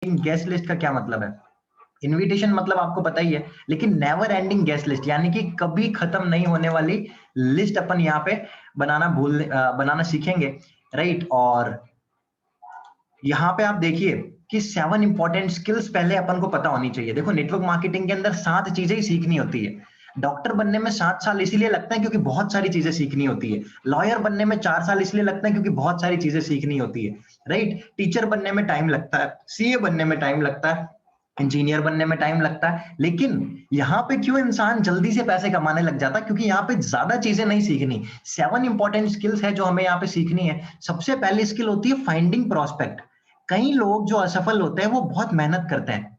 Guest list का क्या मतलब है? इनविटेशन मतलब आपको पता ही है, लेकिन नेवर एंडिंग गेस्ट लिस्ट यानी कि कभी खत्म नहीं होने वाली लिस्ट अपन यहाँ पे बनाना सीखेंगे, राइट। और यहाँ पे आप देखिए कि 7 इंपॉर्टेंट स्किल्स पहले अपन को पता होनी चाहिए। देखो नेटवर्क मार्केटिंग के अंदर 7 चीजें ही सीखनी होती है। डॉक्टर बनने में 7 साल इसलिए लगता है क्योंकि बहुत सारी चीजें सीखनी होती है। लॉयर बनने में 4 साल इसलिए लगता है क्योंकि बहुत सारी चीजें सीखनी होती है, राइट। टीचर बनने में टाइम लगता है, सीए बनने में टाइम लगता है, इंजीनियर बनने में टाइम लगता है। लेकिन यहाँ पे क्यों इंसान जल्दी से पैसे कमाने लग जाता है? क्योंकि यहाँ पे ज्यादा चीजें नहीं सीखनी। 7 इंपॉर्टेंट स्किल्स है जो हमें यहाँ पे सीखनी है। सबसे पहली स्किल होती है फाइंडिंग प्रोस्पेक्ट। कई लोग जो असफल होते हैं वो बहुत मेहनत करते हैं।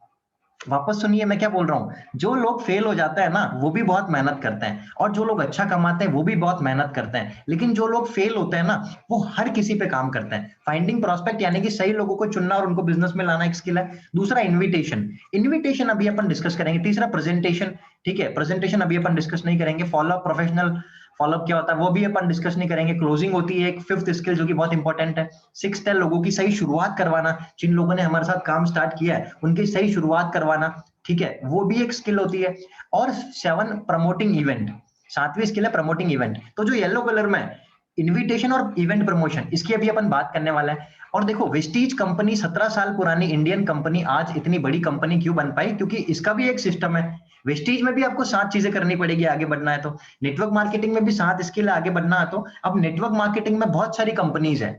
वापस सुनिए मैं क्या बोल रहा हूं। जो लोग फेल हो जाते हैं ना वो भी बहुत मेहनत करते हैं, और जो लोग अच्छा कमाते हैं वो भी बहुत मेहनत करते हैं। लेकिन जो लोग फेल होते हैं ना वो हर किसी पे काम करते हैं। फाइंडिंग प्रोस्पेक्ट यानी कि सही लोगों को चुनना और उनको बिजनेस में लाना एक स्किल है। दूसरा इन्विटेशन। इन्विटेशन अभी अपन डिस्कस करेंगे। तीसरा प्रेजेंटेशन। ठीक है, प्रेजेंटेशन अभी अपन डिस्कस नहीं करेंगे। फॉलोअप, प्रोफेशनल फॉलोअप क्या होता है वो भी अपन डिस्कस नहीं करेंगे। क्लोजिंग होती है एक फिफ्थ स्किल जो कि बहुत इंपॉर्टेंट है। सिक्स्थ है लोगों की सही शुरुआत करवाना। जिन लोगों ने हमारे साथ काम स्टार्ट किया है उनकी सही शुरुआत करवाना, ठीक है, वो भी एक स्किल होती है। और 7 प्रमोटिंग इवेंट। 7वीं स्किल है प्रमोटिंग इवेंट। तो जो येलो कलर में इन्विटेशन और इवेंट प्रमोशन, इसकी अभी अपन बात करने वाला है। और देखो वेस्टीज कंपनी 17 साल पुरानी इंडियन कंपनी आज इतनी बड़ी कंपनी क्यों बन पाई? क्योंकि इसका भी एक सिस्टम है। वेस्टीज में भी आपको 7 चीजें करनी पड़ेगी आगे बढ़ना है तो। नेटवर्क मार्केटिंग में भी 7 स्किल आगे बढ़ना है तो। अब नेटवर्क मार्केटिंग में बहुत सारी कंपनीज है,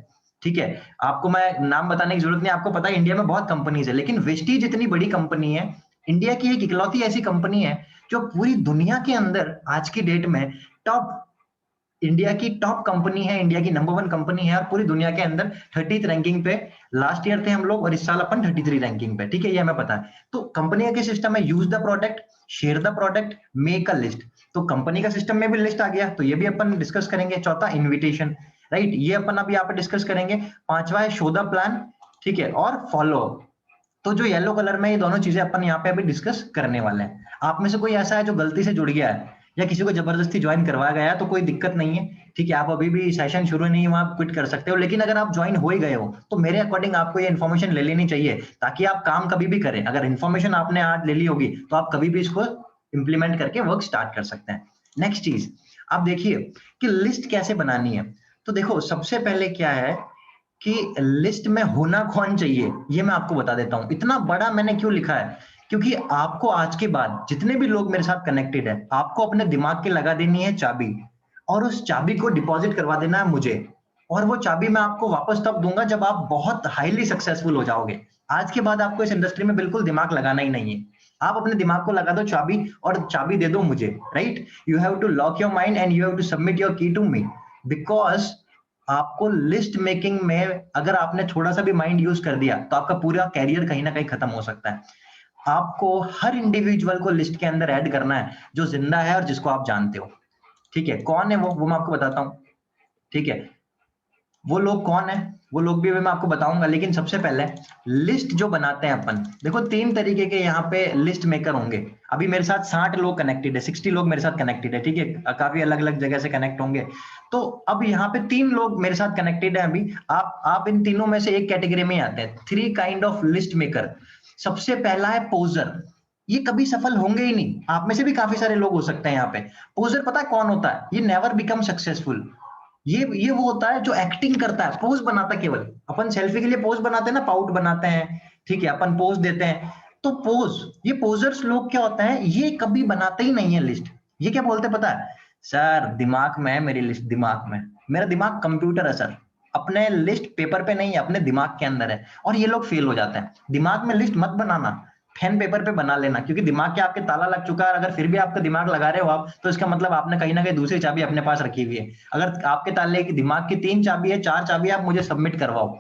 ठीक है, आपको मैं नाम बताने की जरूरत नहीं, आपको पता है इंडिया में बहुत कंपनीज है। लेकिन वेस्टीज इतनी बड़ी कंपनी है, इंडिया की एक इकलौती ऐसी कंपनी है जो पूरी दुनिया के अंदर आज की डेट में टॉप, इंडिया की टॉप कंपनी है, इंडिया की नंबर 1 कंपनी है। और पूरी दुनिया के अंदर 30th रैंकिंग पे लास्ट ईयर थे हम लोग, और इस साल अपन 33 रैंकिंग पे, ठीक है, ये हमें पता है। तो कंपनी का सिस्टम है use the product, share the product, make a list. तो कंपनी का सिस्टम में भी लिस्ट आ गया, तो ये भी अपन डिस्कस करेंगे। चौथा इन्विटेशन, राइट, ये अपन अब यहाँ पे डिस्कस करेंगे। पांचवा है शो द प्लान, ठीक है, और फॉलो। तो जो येलो कलर में ये दोनों चीजें अपन यहाँ पे अभी डिस्कस करने वाले हैं। आप में से कोई ऐसा है जो गलती से जुड़ गया है या किसी को जबरदस्ती ज्वाइन करवाया गया है तो कोई दिक्कत नहीं है, ठीक है, आप अभी भी सेशन शुरू नहीं हुआ आप क्विट कर सकते हो। लेकिन अगर आप ज्वाइन हो ही गए हो तो मेरे अकॉर्डिंग आपको ये इन्फॉर्मेशन ले लेनी चाहिए, ताकि आप काम कभी भी करें। अगर इन्फॉर्मेशन आपने आज ले ली होगी तो आप कभी भी इसको इंप्लीमेंट करके वर्क स्टार्ट कर सकते हैं। नेक्स्ट चीज आप देखिए कि लिस्ट कैसे बनानी है। तो देखो सबसे पहले क्या है कि लिस्ट में होना कौन चाहिए ये मैं आपको बता देता हूं। इतना बड़ा मैंने क्यों लिखा है? क्योंकि आपको आज के बाद जितने भी लोग मेरे साथ कनेक्टेड है आपको अपने दिमाग के लगा देनी है चाबी, और उस चाबी को डिपॉजिट करवा देना है मुझे। और वो चाबी मैं आपको वापस तब दूंगा जब आप बहुत हाईली सक्सेसफुल हो जाओगे। आज के बाद आपको इस इंडस्ट्री में बिल्कुल दिमाग लगाना ही नहीं है। आप अपने दिमाग को लगा दो चाबी, और चाबी दे दो मुझे, right. You have to lock your mind and you have to submit your key to me. Because आपको लिस्ट मेकिंग में अगर आपने थोड़ा सा भी माइंड यूज कर दिया तो आपका पूरा कैरियर कहीं ना कहीं खत्म हो सकता है। आपको हर इंडिविजुअल को लिस्ट के अंदर ऐड करना है जो जिंदा है और जिसको आप जानते हो, ठीक है। कौन है वो मैं आपको बताता हूँ, ठीक है। वो लोग कौन है वो लोग भी मैं आपको बताऊंगा, लेकिन सबसे पहले लिस्ट जो बनाते हैं अपन, देखो 3 तरीके के यहाँ पे लिस्ट मेकर होंगे। अभी मेरे साथ 60 लोग कनेक्टेड है, 60 लोग मेरे साथ कनेक्टेड है, ठीक है, काफी अलग अलग जगह से कनेक्ट होंगे। तो अब यहाँ पे 3 लोग मेरे साथ कनेक्टेड है अभी। आप इन तीनों में से एक कैटेगरी में आते हैं। 3 काइंड ऑफ लिस्ट मेकर। सबसे पहला है पोजर। ये कभी सफल होंगे ही नहीं, आप में से भी काफी सारे लोग हो सकते हैं यहाँ पे। पोजर पता है कौन होता है? ये नेवर बिकम सक्सेसफुल। ये वो होता है जो एक्टिंग करता है, पोज बनाता है केवल। अपन सेल्फी के लिए पोज बनाते हैं ना, पाउट बनाते हैं, ठीक है, अपन पोज देते हैं। तो पोज, ये पोजर्स लोग क्या होता है, ये कभी बनाते ही नहीं है लिस्ट। ये क्या बोलते हैं पता है? सर दिमाग में है मेरी लिस्ट, दिमाग में, मेरा दिमाग कंप्यूटर है सर, अपने लिस्ट पेपर पे नहीं है, अपने दिमाग के अंदर है। और ये लोग फेल हो जाते हैं। दिमाग में लिस्ट मत बनाना, पेन पेपर पे बना लेना, क्योंकि दिमाग के आपके ताला लग चुका है। अगर फिर भी आपका दिमाग लगा रहे हो आप, तो इसका मतलब आपने कहीं ना कहीं दूसरी चाबी अपने पास रखी हुई है। अगर आपके ताले की दिमाग की 3 चाबी है, 4 चाबी, आप मुझे सबमिट करवाओ,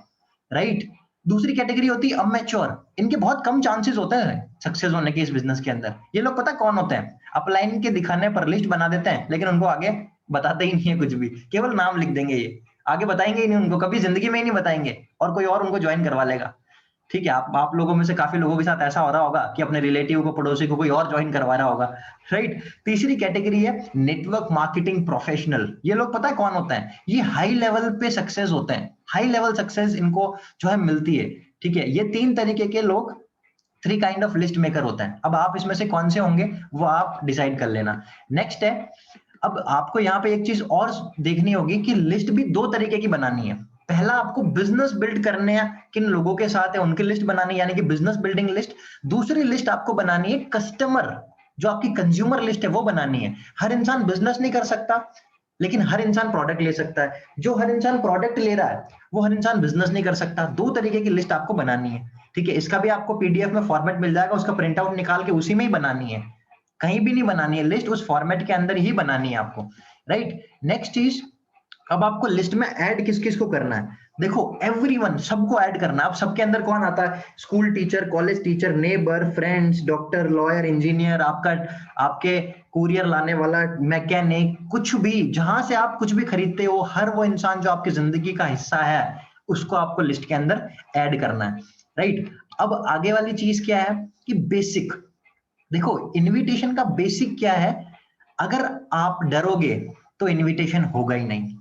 राइट। दूसरी कैटेगरी होती है अमेच्योर। इनके बहुत कम चांसेस होते हैं सक्सेस होने के इस बिजनेस के अंदर। ये लोग पता कौन होते हैं? अपलाइन के दिखाने पर लिस्ट बना देते हैं, लेकिन उनको आगे बताते ही नहीं है कुछ भी, केवल नाम लिख देंगे। ये आगे बताएंगे ही नहीं, उनको कभी जिंदगी में ही नहीं बताएंगे, और कोई और उनको ज्वाइन करवा लेगा, ठीक है। आप लोगों में से काफी लोगों के साथ ऐसा हो रहा होगा कि अपने रिलेटिव को, पड़ोसी को कोई और ज्वाइन करवा रहा होगा, राइट। तीसरी कैटेगरी है नेटवर्क मार्केटिंग प्रोफेशनल। ये लोग पता है कौन होते हैं? ये हाई लेवल पे सक्सेस होते हैं, हाई लेवल सक्सेस इनको जो है मिलती है। ठीक है, ये 3 तरीके के लोग, 3 काइंड ऑफ लिस्ट मेकर होता है। अब आप इसमें से कौन से होंगे वो आप डिसाइड कर लेना। नेक्स्ट है, अब आपको यहाँ पे एक चीज और देखनी होगी कि लिस्ट भी 2 तरीके की बनानी है। पहला, आपको बिजनेस बिल्ड करने हैं, किन लोगों के साथ है उनकी लिस्ट बनानी है, यानी कि बिजनेस बिल्डिंग लिस्ट। दूसरी लिस्ट आपको बनानी है कस्टमर, जो आपकी कंज्यूमर लिस्ट है वो बनानी है। हर इंसान बिजनेस नहीं कर सकता, लेकिन हर इंसान प्रोडक्ट ले सकता है। जो हर इंसान प्रोडक्ट ले रहा है वो हर इंसान बिजनेस नहीं कर सकता। 2 तरीके की लिस्ट आपको बनानी है। ठीक है, इसका भी आपको पीडीएफ में फॉर्मेट मिल जाएगा, उसका प्रिंट आउट निकाल के उसी में ही बनानी है, कहीं भी नहीं बनानी है लिस्ट, उस फॉर्मेट के अंदर ही बनानी है आपको। राइट, नेक्स्ट चीज, अब आपको लिस्ट में ऐड किस किस को करना है। देखो, एवरीवन, सबको ऐड करना है। अब सबके अंदर कौन आता है? School teacher, college teacher, neighbour, friends, doctor, lawyer, engineer, आपके कुरियर लाने वाला, मैकेनिक, कुछ भी, जहां से आप कुछ भी खरीदते हो, हर वो इंसान जो आपकी जिंदगी का हिस्सा है उसको आपको लिस्ट के अंदर ऐड करना है। राइट, अब आगे वाली चीज क्या है कि बेसिक। देखो, इनविटेशन का बेसिक क्या है? अगर आप डरोगे तो इनविटेशन होगा ही नहीं।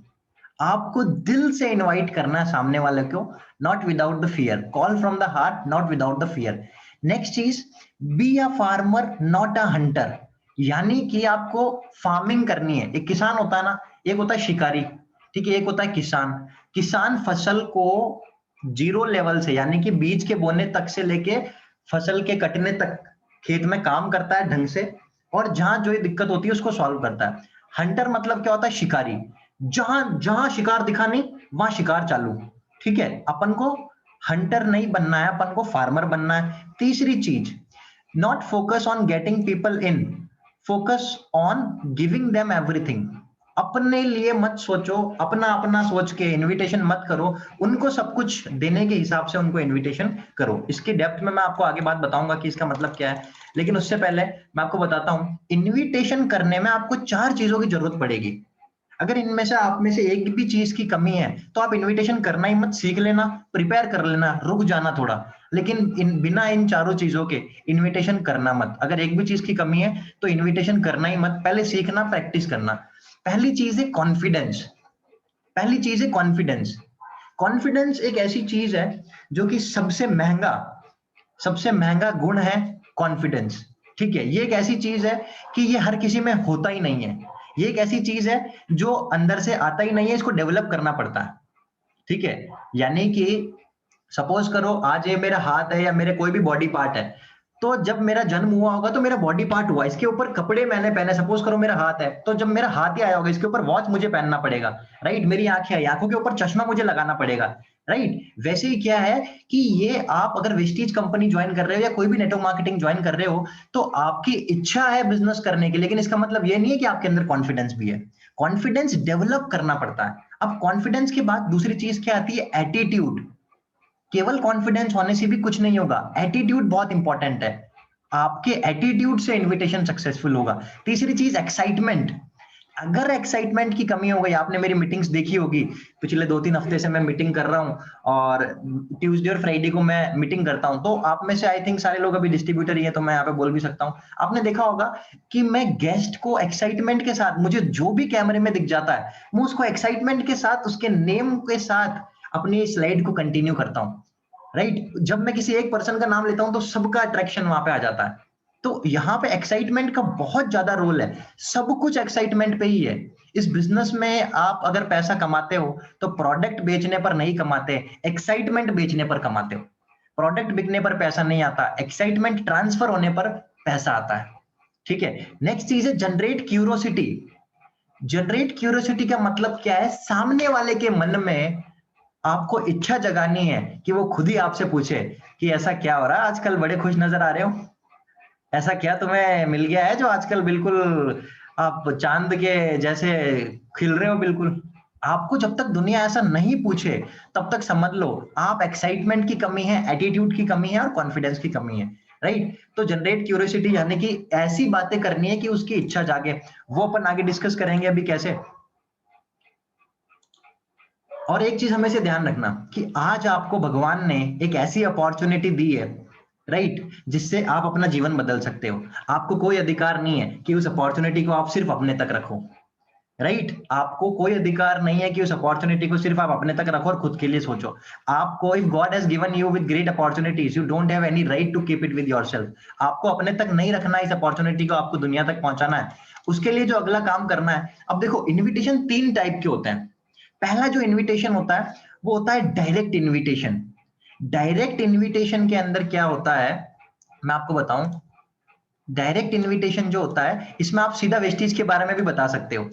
आपको दिल से इनवाइट करना है सामने वाले को, not without the fear, call from the heart, not without the fear. Next चीज, be a farmer not a hunter, यानी कि आपको फार्मिंग करनी है। एक किसान होता है ना, एक होता है शिकारी, ठीक है, एक होता है किसान। किसान फसल को जीरो लेवल से, यानी कि बीज के बोने तक से लेके फसल के कटने तक खेत में काम करता है ढंग से, और जहां जो दिक्कत होती है उसको सॉल्व करता है। हंटर मतलब क्या होता है? शिकारी, जहां जहां शिकार दिखा नहीं वहां शिकार चालू। ठीक है, अपन को हंटर नहीं बनना है, अपन को फार्मर बनना है। तीसरी चीज, not focus on getting people in, focus on giving them everything. अपने लिए मत सोचो, अपना अपना सोच के इनविटेशन मत करो, उनको सब कुछ देने के हिसाब से उनको इनविटेशन करो। इसकी डेप्थ में मैं आपको आगे बात बताऊंगा कि इसका मतलब क्या है, लेकिन उससे पहले मैं आपको बताता हूं, इनविटेशन करने में आपको 4 चीजों की जरूरत पड़ेगी। अगर इनमें से आप में से एक भी चीज की कमी है तो आप इनविटेशन करना ही मत, सीख लेना, प्रिपेयर कर लेना, रुक जाना थोड़ा, लेकिन बिना इन चारों चीजों के इनविटेशन करना मत। अगर एक भी चीज की कमी है तो इनविटेशन करना ही मत, पहले सीखना, प्रैक्टिस करना। पहली चीज है कॉन्फिडेंस। पहली चीज है कॉन्फिडेंस। कॉन्फिडेंस एक ऐसी चीज है जो कि सबसे महंगा गुण है कॉन्फिडेंस। ठीक है, ये एक ऐसी चीज है कि ये हर किसी में होता ही नहीं है। ये एक ऐसी चीज है जो अंदर से आता ही नहीं है, इसको डेवलप करना पड़ता है। ठीक है, यानी कि सपोज करो आज ये मेरा हाथ है या मेरे कोई भी बॉडी पार्ट है, तो जब मेरा जन्म हुआ होगा तो मेरा बॉडी पार्ट हुआ, इसके ऊपर कपड़े मैंने पहने। सपोज करो मेरा हाथ है, तो जब मेरा हाथ ही आया होगा इसके ऊपर वॉच मुझे पहनना पड़ेगा। राइट, मेरी आंखें है, आंखों के ऊपर चश्मा मुझे लगाना पड़ेगा। राइट, वैसे ही क्या है कि ये आप अगर वेस्टीज कंपनी ज्वाइन कर रहे हो या कोई भी नेटवर्क मार्केटिंग ज्वाइन कर रहे हो, तो आपकी इच्छा है बिजनेस करने की, लेकिन इसका मतलब ये नहीं है कि आपके अंदर कॉन्फिडेंस भी है। कॉन्फिडेंस डेवलप करना पड़ता है। अब कॉन्फिडेंस के बाद दूसरी चीज क्या आती है? एटीट्यूड। केवल कॉन्फिडेंस होने से भी कुछ नहीं होगा, एटीट्यूड बहुत इंपॉर्टेंट है। आपके एटीट्यूड से इनविटेशन सक्सेसफुल होगा। तीसरी चीज एक्साइटमेंट। अगर एक्साइटमेंट की कमी हो गई, आपने मेरी मीटिंग्स देखी होगी, पिछले 2-3 हफ्ते से मैं मीटिंग कर रहा हूं, और ट्यूसडे और फ्राइडे को मैं मीटिंग करता हूं, तो आप में से आई थिंक सारे लोग अभी डिस्ट्रीब्यूटर ही है, तो मैं यहाँ पे बोल भी सकता हूँ। आपने देखा होगा कि मैं गेस्ट को एक्साइटमेंट के साथ, मुझे जो भी कैमरे में दिख जाता है मैं उसको एक्साइटमेंट के साथ, उसके नेम के साथ अपनी स्लाइड को कंटिन्यू करता हूँ। राइट, जब मैं किसी एक पर्सन का नाम लेता हूं तो सबका अट्रैक्शन वहां पे आ जाता है। तो यहाँ पे एक्साइटमेंट का बहुत ज्यादा रोल है, सब कुछ एक्साइटमेंट पे ही है। इस बिजनेस में आप अगर पैसा कमाते हो तो प्रोडक्ट बेचने पर नहीं कमाते, एक्साइटमेंट बेचने पर कमाते हो। प्रोडक्ट बिकने पर पैसा नहीं आता, एक्साइटमेंट ट्रांसफर होने पर पैसा आता है। ठीक है, नेक्स्ट चीज है जनरेट क्यूरोसिटी। जनरेट क्यूरियोसिटी का मतलब क्या है? सामने वाले के मन में आपको इच्छा जगानी है कि वो खुद ही आपसे पूछे कि ऐसा क्या हो रहा है आजकल, बड़े खुश नजर आ रहे हो, ऐसा क्या तुम्हें मिल गया है जो आजकल बिल्कुल आप चांद के जैसे खिल रहे हो बिल्कुल। आपको जब तक दुनिया ऐसा नहीं पूछे तब तक समझ लो आप एक्साइटमेंट की कमी है, एटीट्यूड की कमी है और कॉन्फिडेंस की कमी है। राइट, तो जनरेट क्यूरियोसिटी यानी कि ऐसी बातें करनी है कि उसकी इच्छा जागे। वो अपन आगे डिस्कस करेंगे अभी कैसे। और एक चीज हमें से ध्यान रखना कि आज आपको भगवान ने एक ऐसी अपॉर्चुनिटी दी है, राइट, जिससे आप अपना जीवन बदल सकते हो। आपको कोई अधिकार नहीं है कि उस अपॉर्चुनिटी को आप सिर्फ अपने तक रखो। राइट आपको कोई अधिकार नहीं है कि उस अपॉर्चुनिटी को सिर्फ आप अपने तक रखो और खुद के लिए सोचो। आपको, if God has given you with great opportunities, you don't have any right to keep it with yourself. आपको अपने तक नहीं रखना है इस अपॉर्चुनिटी को, आपको दुनिया तक पहुंचाना है। उसके लिए जो अगला काम करना है, अब देखो इन्विटेशन 3 टाइप के होते हैं। पहला जो इन्विटेशन होता है वो होता है डायरेक्ट इन्विटेशन। डायरेक्ट इन्विटेशन के अंदर क्या होता है मैं आपको बताऊं। डायरेक्ट इन्विटेशन जो होता है इसमें आप सीधा वेस्टीज के बारे में भी बता सकते हो।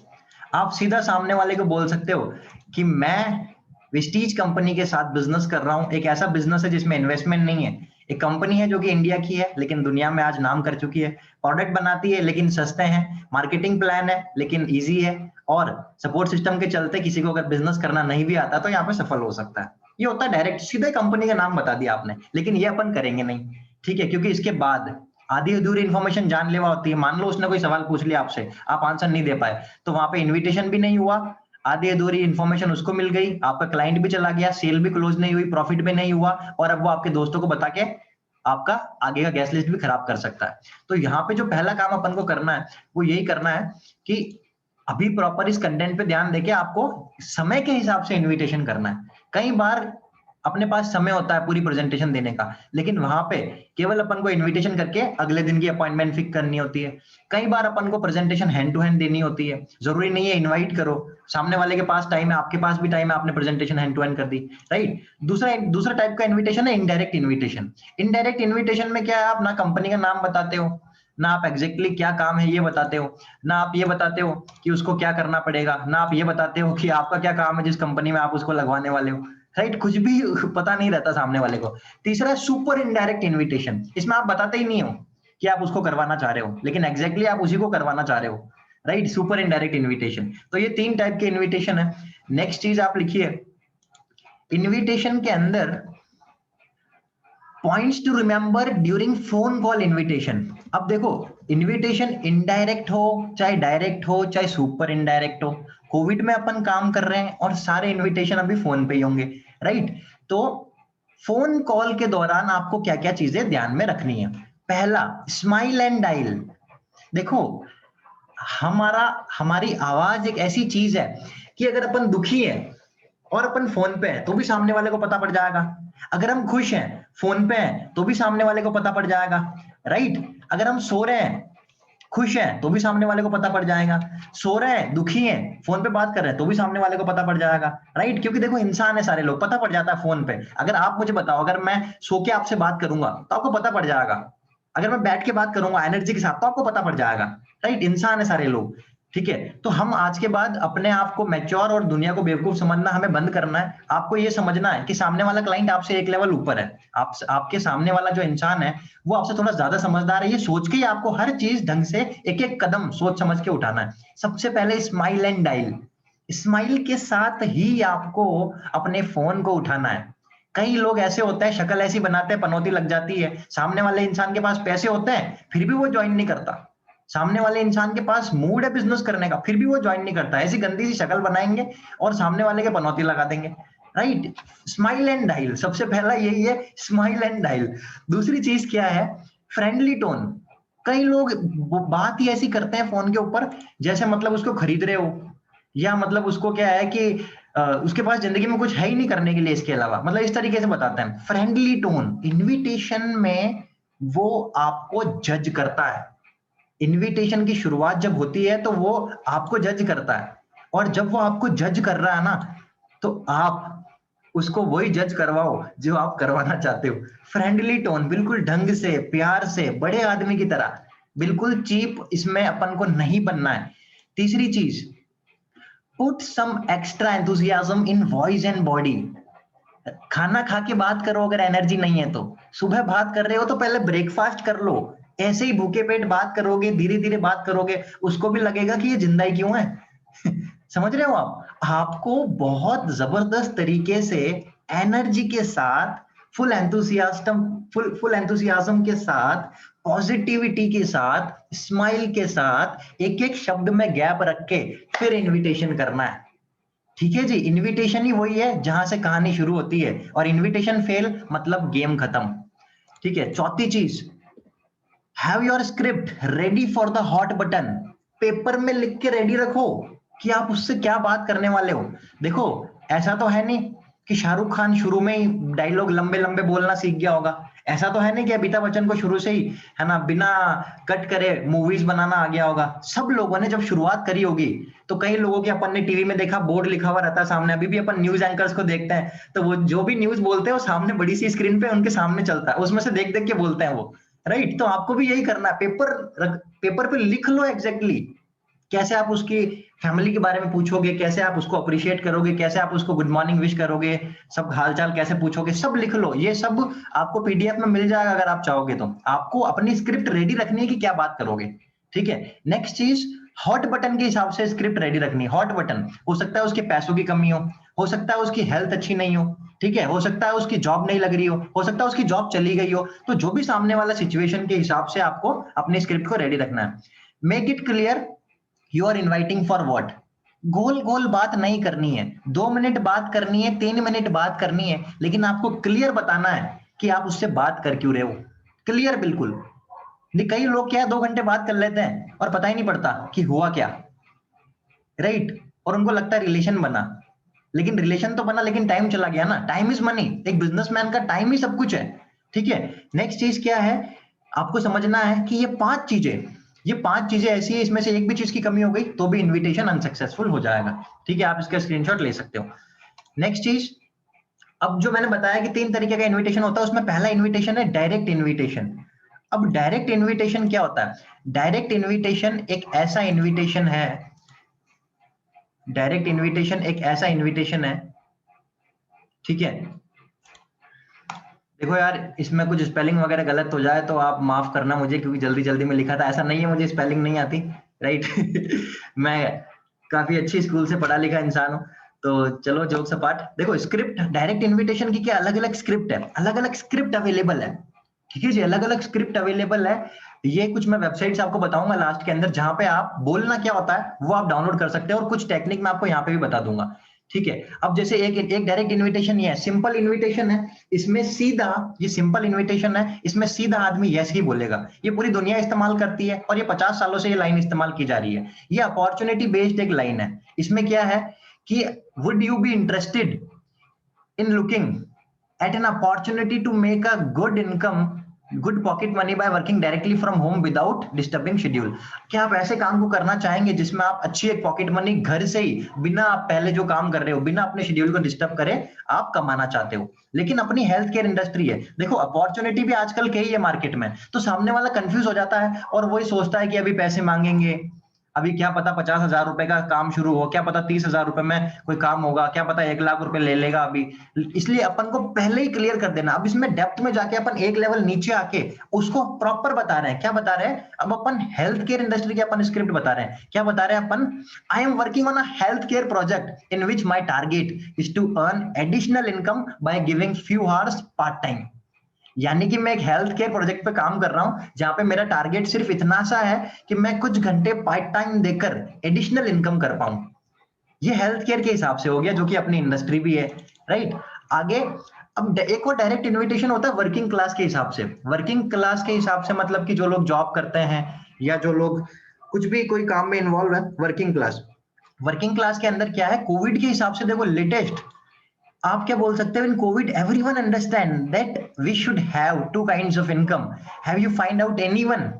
आप सीधा सामने वाले को बोल सकते हो कि मैं वेस्टीज कंपनी के साथ बिजनेस कर रहा हूं। एक ऐसा बिजनेस है जिसमें इन्वेस्टमेंट नहीं है। एक कंपनी है जो कि इंडिया की है लेकिन दुनिया में आज नाम कर चुकी है। प्रोडक्ट बनाती है लेकिन सस्ते हैं। मार्केटिंग प्लान है लेकिन इजी है। और सपोर्ट सिस्टम के चलते किसी को अगर बिजनेस करना नहीं भी आता तो यहाँ पे सफल हो सकता है। ये होता है डायरेक्ट, सीधे कंपनी का नाम बता दिया आपने। लेकिन ये अपन करेंगे नहीं, ठीक है, क्योंकि इसके बाद आधी अधूरी इन्फॉर्मेशन जानलेवा होती है। मान लो उसने कोई सवाल पूछ लिया आपसे, आप आंसर नहीं दे पाए, तो वहां पे इन्विटेशन भी नहीं हुआ, आधी अधूरी इन्फॉर्मेशन उसको मिल गई, आपका क्लाइंट भी चला गया, सेल भी क्लोज नहीं हुई, प्रॉफिट भी नहीं हुआ, और अब वो आपके दोस्तों को बता के आपका आगे का गैस लिस्ट भी खराब कर सकता है। तो यहाँ पे जो पहला काम अपन को करना है वो यही करना है कि अभी प्रॉपर इस कंटेंट पे ध्यान देके आपको समय के हिसाब से इन्विटेशन करना है। कई बार अपने पास समय होता है पूरी प्रेजेंटेशन देने का, लेकिन वहां पे केवल अपन को इनविटेशन करके अगले दिन की अपॉइंटमेंट फिक्स करनी होती है। कई बार अपन को प्रेजेंटेशन हैंड टू हैंड देनी होती है। जरूरी नहीं है इनवाइट करो, सामने वाले के पास टाइम है, आपके पास भी टाइम है, आपने प्रेजेंटेशन हैंड टू हैंड कर दी, राइट। दूसरा टाइप का इन्विटेशन है इनडायरेक्ट इन्विटेशन। इनडायरेक्ट इन्विटेशन में क्या है, आप ना कंपनी का नाम बताते हो, ना आप एग्जैक्टली क्या काम है ये बताते हो, ना आप ये बताते हो कि उसको क्या करना पड़ेगा, ना आप ये बताते हो कि आपका क्या काम है जिस कंपनी में आप उसको लगवाने वाले हो, राइट। कुछ भी पता नहीं रहता सामने वाले को। तीसरा है सुपर इनडायरेक्ट इन्विटेशन। इसमें आप बताते ही नहीं हो कि आप उसको करवाना चाह रहे हो, लेकिन एग्जैक्टली आप उसी को करवाना चाह रहे हो, राइट। Super indirect invitation. तो ये 3 टाइप के इन्विटेशन है। नेक्स्ट चीज आप लिखिए, इन्विटेशन के अंदर points to remember during phone call invitation. अब देखो, इन्विटेशन इनडायरेक्ट हो चाहे डायरेक्ट हो चाहे सुपर इनडायरेक्ट हो, कोविड में अपन काम कर रहे हैं और सारे इन्विटेशन अभी फोन पे ही होंगे, राइट। तो फोन कॉल के दौरान आपको क्या क्या चीजें ध्यान में रखनी है। पहला, स्माइल एंड डायल। देखो, हमारी आवाज एक ऐसी चीज है कि अगर अपन दुखी है और अपन फोन पे हैं तो भी सामने वाले को पता पड़ जाएगा। अगर हम खुश हैं फोन पे हैं तो भी सामने वाले को पता पड़ जाएगा, राइट। अगर हम सो रहे हैं खुश हैं तो भी सामने वाले को पता पड़ जाएगा, सो रहे हैं दुखी हैं फोन पे बात कर रहे हैं तो भी सामने वाले को पता पड़ जाएगा, राइट। क्योंकि देखो इंसान है, सारे लोग, पता पड़ जाता है फोन पे। अगर आप मुझे बताओ, अगर मैं सो के आपसे बात करूंगा तो आपको पता पड़ जाएगा, अगर मैं बैठ के बात करूंगा एनर्जी के साथ तो आपको पता पड़ जाएगा, राइट। इंसान है सारे लोग, ठीक है। तो हम आज के बाद अपने आप को मैच्योर और दुनिया को बेवकूफ समझना हमें बंद करना है। आपको ये समझना है कि सामने वाला क्लाइंट आपसे एक लेवल ऊपर है। आपके सामने वाला जो इंसान है वो आपसे थोड़ा ज्यादा समझदार है। ये सोच के ही आपको हर चीज ढंग से एक एक कदम सोच समझ के उठाना है। सबसे पहले स्माइल एंड डायल। स्माइल के साथ ही आपको अपने फोन को उठाना है। कई लोग ऐसे होते हैं, शक्ल ऐसी बनाते हैं, पनौती लग जाती है, सामने वाले इंसान के पास पैसे होते हैं फिर भी वो ज्वाइन नहीं करता, सामने वाले इंसान के पास मूड है बिजनेस करने का फिर भी वो ज्वाइन नहीं करता। ऐसी गंदी सी शक्ल बनाएंगे और सामने वाले के पनौती लगा देंगे, राइट। स्माइल एंड डायल, सबसे पहला यही है, स्माइल एंड डायल। दूसरी चीज क्या है, फ्रेंडली टोन। कई लोग बात ही ऐसी करते हैं फोन के ऊपर जैसे मतलब उसको खरीद रहे हो, या मतलब उसको क्या है कि उसके पास जिंदगी में कुछ है ही नहीं करने के लिए इसके अलावा, मतलब इस तरीके से बताते हैं। फ्रेंडली टोन इन्विटेशन में वो आपको जज करता है। इनविटेशन की शुरुआत जब होती है तो वो आपको जज करता है, और जब वो आपको जज कर रहा है ना तो आप उसको वही जज करवाओ जो आप करवाना चाहते हो। फ्रेंडली टोन, बिल्कुल ढंग से, प्यार से, बड़े आदमी की तरह, बिल्कुल चीप इसमें अपन को नहीं बनना है। तीसरी चीज, put some extra enthusiasm in voice and body. खाना खा के बात करो अगर एनर्जी नहीं है तो। सुबह बात कर रहे हो तो पहले ब्रेकफास्ट कर लो। ऐसे ही भूखे पेट बात करोगे, धीरे धीरे बात करोगे, उसको भी लगेगा कि ये जिंदा ही क्यों है। समझ रहे हो आप? आपको बहुत जबरदस्त तरीके से एनर्जी के साथ, फुल एंथुसियाज्म के साथ, पॉजिटिविटी के साथ, स्माइल के साथ, एक एक शब्द में गैप रख के फिर इनविटेशन करना है। ठीक है जी, इनविटेशन ही वही है जहां से कहानी शुरू होती है, और इनविटेशन फेल मतलब गेम खत्म। ठीक है। चौथी चीज, have your script ready for the hot button. Paper में लिख के रेडी रखो। कि आप उससे क्या बात करने वाले हो। देखो ऐसा तो है नहीं कि शाहरुख खान शुरू में ही डायलॉग लंबे लंबे बोलना सीख गया होगा। ऐसा तो है नहीं कि अमिताभ बच्चन को शुरू से ही, है ना, बिना कट करे मूवीज बनाना आ गया होगा। सब लोगों ने जब शुरुआत करी होगी, तो कई लोगों की अपन ने टीवी में देखा, बोर्ड लिखा हुआ रहता है सामने। अभी भी अपन न्यूज एंकर्स को देखते हैं, तो वो जो भी न्यूज बोलते हैं वो सामने बड़ी सी स्क्रीन पे उनके सामने चलता है, उसमें से देख देख के बोलते हैं वो। राइट, तो आपको भी यही करना है। पेपर पे लिख लो एग्जैक्टली कैसे आप उसकी फैमिली के बारे में पूछोगे, कैसे आप उसको अप्रिशिएट करोगे, कैसे आप उसको गुड मॉर्निंग विश करोगे, सब हालचाल कैसे पूछोगे, सब लिख लो। ये सब आपको पीडीएफ में मिल जाएगा अगर आप चाहोगे तो। आपको अपनी स्क्रिप्ट रेडी रखनी है कि क्या बात करोगे। ठीक है, नेक्स्ट चीज, हॉट बटन के हिसाब से स्क्रिप्ट रेडी रखनी है। हॉट बटन हो सकता है उसके पैसों की कमी हो सकता है उसकी हेल्थ अच्छी नहीं हो, ठीक है, हो सकता है उसकी जॉब नहीं लग रही हो सकता है उसकी जॉब चली गई हो। तो जो भी सामने वाला सिचुएशन के हिसाब से आपको अपनी स्क्रिप्ट को रेडी रखना है। Make it clear you are inviting for what. गोल गोल बात नहीं करनी है, 2 मिनट बात करनी है, 3 मिनट बात करनी है, लेकिन आपको क्लियर बताना है कि आप उससे बात कर क्यों रहे हो। क्लियर बिल्कुल। नहीं, कई लोग क्या है 2 घंटे बात कर लेते हैं और पता ही नहीं पड़ता कि हुआ क्या। राइट, और उनको लगता है रिलेशन बना, लेकिन रिलेशन तो बना लेकिन टाइम चला गया ना। टाइम इज मनी, एक बिजनेसमैन का टाइम ही सब कुछ है। ठीक है, नेक्स्ट चीज क्या है, आपको समझना है कि ये 5 चीजें ऐसी है, इसमें से एक भी चीज की कमी हो गई तो भी इनविटेशन अनसक्सेसफुल हो जाएगा। ठीक है, आप इसका स्क्रीनशॉट ले सकते हो। नेक्स्ट चीज, अब जो मैंने बताया कि 3 तरीके का इनविटेशन होता है, उसमें पहला इनविटेशन है डायरेक्ट इनविटेशन। अब डायरेक्ट इनविटेशन क्या होता है? डायरेक्ट इनविटेशन एक ऐसा इनविटेशन है, डायरेक्ट इनविटेशन एक ऐसा इनविटेशन है, ठीक है। देखो यार, इसमें कुछ स्पेलिंग वगैरह गलत हो जाए तो आप माफ करना मुझे, क्योंकि जल्दी जल्दी में लिखा था। ऐसा नहीं है मुझे स्पेलिंग नहीं आती, राइट। मैं काफी अच्छी स्कूल से पढ़ा लिखा इंसान हूँ। तो चलो जोक्स अपार्ट, देखो स्क्रिप्ट डायरेक्ट इनविटेशन की क्या अलग अलग स्क्रिप्ट है, अलग अलग स्क्रिप्ट अवेलेबल है। ठीक है जी, अलग अलग स्क्रिप्ट अवेलेबल है। ये कुछ मैं वेबसाइट्स आपको बताऊंगा लास्ट के अंदर, जहां पे आप बोलना क्या होता है वो आप डाउनलोड कर सकते हैं, और कुछ टेक्निक मैं आपको यहाँ पे भी बता दूंगा। ठीक है, अब जैसे एक एक डायरेक्ट इनविटेशन ये है, सिंपल इनविटेशन है। इसमें सीधा, ये सिंपल इनविटेशन है, इसमें सीधा आदमी यस ही बोलेगा। ये पूरी दुनिया इस्तेमाल करती है और ये 50 सालों से ये लाइन इस्तेमाल की जा रही है। ये अपॉर्चुनिटी बेस्ड एक लाइन है। इसमें क्या है कि would you be interested in looking at an opportunity to make a good income, good pocket money by working directly from home without disturbing schedule। क्या आप ऐसे काम को करना चाहेंगे जिसमें आप अच्छी एक पॉकेट मनी घर से ही, बिना आप पहले जो काम कर रहे हो, बिना अपने शेड्यूल को डिस्टर्ब करे आप कमाना चाहते हो, लेकिन अपनी हेल्थ केयर इंडस्ट्री है। देखो अपॉर्चुनिटी भी आजकल के ही है मार्केट में, तो सामने वाला कंफ्यूज हो जाता है और वही सोचता है कि अभी पैसे मांगेंगे, अभी क्या पता 50,000 रुपए का काम शुरू हो, क्या पता 30,000 रुपए में कोई काम होगा, क्या पता 1 लाख रुपए ले लेगा अभी। इसलिए अपन को पहले ही क्लियर कर देना। अब इसमें डेप्थ में जाके अपन एक लेवल नीचे आके उसको प्रॉपर बता रहे हैं। क्या बता रहे हैं? अब अपन हेल्थ केयर इंडस्ट्री के अपन स्क्रिप्ट बता रहे हैं। क्या बता रहे हैं अपन? I am working on a health care project in which my target is to earn additional income by giving few hours part time. यानी कि मैं एक हेल्थ केयर प्रोजेक्ट पे काम कर रहा हूं जहां पे मेरा टारगेट सिर्फ इतना सा है कि मैं कुछ घंटे पार्ट टाइम देकर एडिशनल इनकम कर पाऊं। ये हेल्थ केयर के हिसाब से हो गया, जो कि अपनी इंडस्ट्री भी है। राइट, आगे अब एक और डायरेक्ट इनविटेशन होता है वर्किंग क्लास के हिसाब से। वर्किंग क्लास के हिसाब से मतलब कि जो लोग जॉब करते हैं या जो लोग कुछ भी कोई काम में इन्वॉल्व है, वर्किंग क्लास। वर्किंग क्लास के अंदर क्या है, कोविड के हिसाब से देखो लेटेस्ट आप क्या बोल सकते हो, in covid everyone understand that we should have 2 kinds of income. Have you find out anyone?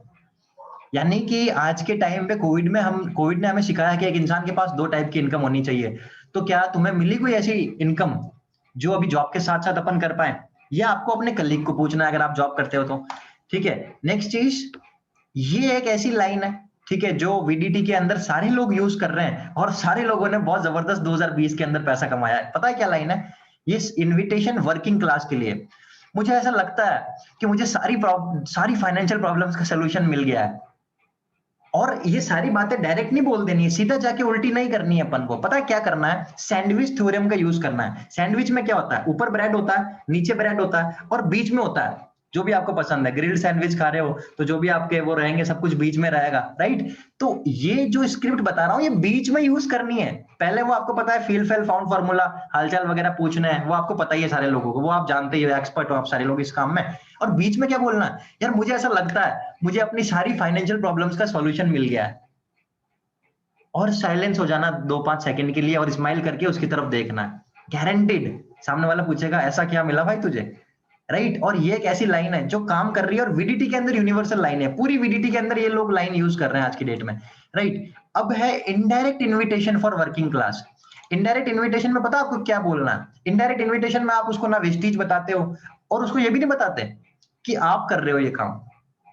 यानी कि आज के टाइम पे कोविड ने हमें सिखाया कि एक इंसान के पास 2 टाइप की इनकम होनी चाहिए। तो क्या तुम्हें मिली कोई ऐसी इनकम जो अभी जॉब के साथ साथ अपन कर पाए? या आपको अपने कलीग को पूछना है अगर आप जॉब करते हो तो। ठीक है, नेक्स्ट चीज, ये एक ऐसी लाइन है, ठीक है, जो वीडीटी के अंदर सारे लोग यूज कर रहे हैं और सारे लोगों ने बहुत जबरदस्त 2020 के अंदर पैसा कमाया है। पता है क्या लाइन है? ये इनविटेशन वर्किंग क्लास के लिए। मुझे ऐसा लगता है कि मुझे सारी फाइनेंशियल प्रॉब्लम्स का सोल्यूशन मिल गया है। और ये सारी बातें डायरेक्ट नहीं बोल देनी है, सीधा जाके उल्टी नहीं करनी है। अपन को पता है क्या करना है? सैंडविच थ्योरम का यूज करना है। सैंडविच में क्या होता है? ऊपर ब्रेड होता है, नीचे ब्रेड होता है और बीच में होता है जो भी आपको पसंद है। ग्रिल्ड सैंडविच खा रहे हो तो जो भी आपके वो रहेंगे सब कुछ बीच में रहेगा। राइट, तो ये जो स्क्रिप्ट बता रहा हूं ये बीच में यूज करनी है। पहले वो आपको पता है फील फेल फाउंड फार्मूला, हालचाल वगैरह पूछना है, वो आपको पता ही है सारे लोगों को, वो आप जानते ही हो, एक्सपर्ट हो आप सारे लोग इस काम में। और बीच में क्या बोलना है? यार मुझे ऐसा लगता है मुझे अपनी सारी फाइनेंशियल प्रॉब्लम्स का सॉल्यूशन मिल गया है। और साइलेंस हो जाना 2-5 सेकंड के लिए और स्माइल करके उसकी तरफ देखना है, गारंटीड सामने वाला पूछेगा ऐसा क्या मिला भाई तुझे, राइट। और ये एक ऐसी लाइन है जो काम कर रही है और वीडीटी के अंदर यूनिवर्सल लाइन है, पूरी वीडीटी के अंदर ये लोग लाइन यूज कर रहे हैं आज की डेट में, राइट। अब है indirect invitation for working class. Indirect invitation में पता आपको क्या बोलना है? इनडायरेक्ट इन्विटेशन में आप उसको ना वेस्टीज बताते हो और उसको ये भी नहीं बताते कि आप कर रहे हो ये काम।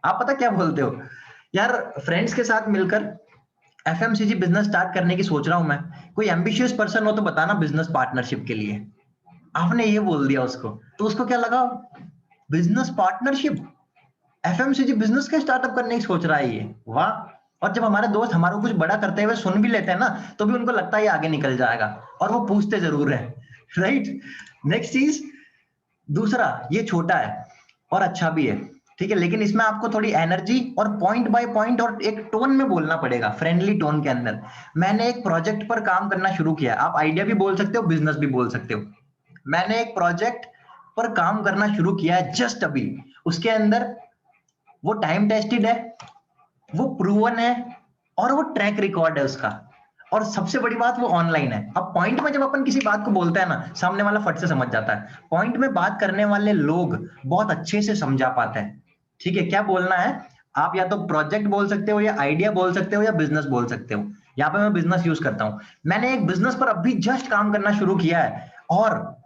आप पता क्या बोलते हो, यार फ्रेंड्स के साथ मिलकर एफएमसीजी बिजनेस स्टार्ट करने की सोच रहा हूं मैं, कोई एम्बिशियस पर्सन हो तो बताना बिजनेस पार्टनरशिप के लिए। आपने ये बोल दिया उसको, तो उसको क्या लगा, बिजनेस पार्टनरशिप, एफएमसीजी बिजनेस का स्टार्टअप करने की सोच रहा है ये, वाह। और जब हमारे दोस्त हमारे को कुछ बड़ा करते हुए सुन भी लेते हैं ना, तो भी उनको लगता है ये आगे निकल जाएगा और वो पूछते जरूर है, राइट। नेक्स्ट चीज, दूसरा, ये छोटा है और अच्छा भी है, ठीक है, लेकिन इसमें आपको थोड़ी एनर्जी और पॉइंट बाय पॉइंट और एक टोन में बोलना पड़ेगा, फ्रेंडली टोन के अंदर। मैंने एक प्रोजेक्ट पर काम करना शुरू किया, आप आइडिया भी बोल सकते हो, बिजनेस भी बोल सकते हो। मैंने एक प्रोजेक्ट पर काम करना शुरू किया है जस्ट अभी, उसके अंदर वो टाइम टेस्टेड है, वो प्रूवन है और वो ट्रैक रिकॉर्ड है उसका, और सबसे बड़ी बात वो ऑनलाइन है। अब पॉइंट में जब अपन किसी बात को बोलते हैं ना, सामने वाला फट से समझ जाता है, पॉइंट में बात करने वाले लोग बहुत अच्छे से समझा पाते हैं, ठीक है। क्या बोलना है, आप या तो प्रोजेक्ट बोल सकते हो या आइडिया बोल सकते हो या बिजनेस बोल सकते हो। यहाँ पे मैं बिजनेस यूज करता हूँ। मैंने एक बिजनेस पर अभी जस्ट काम करना शुरू किया है, और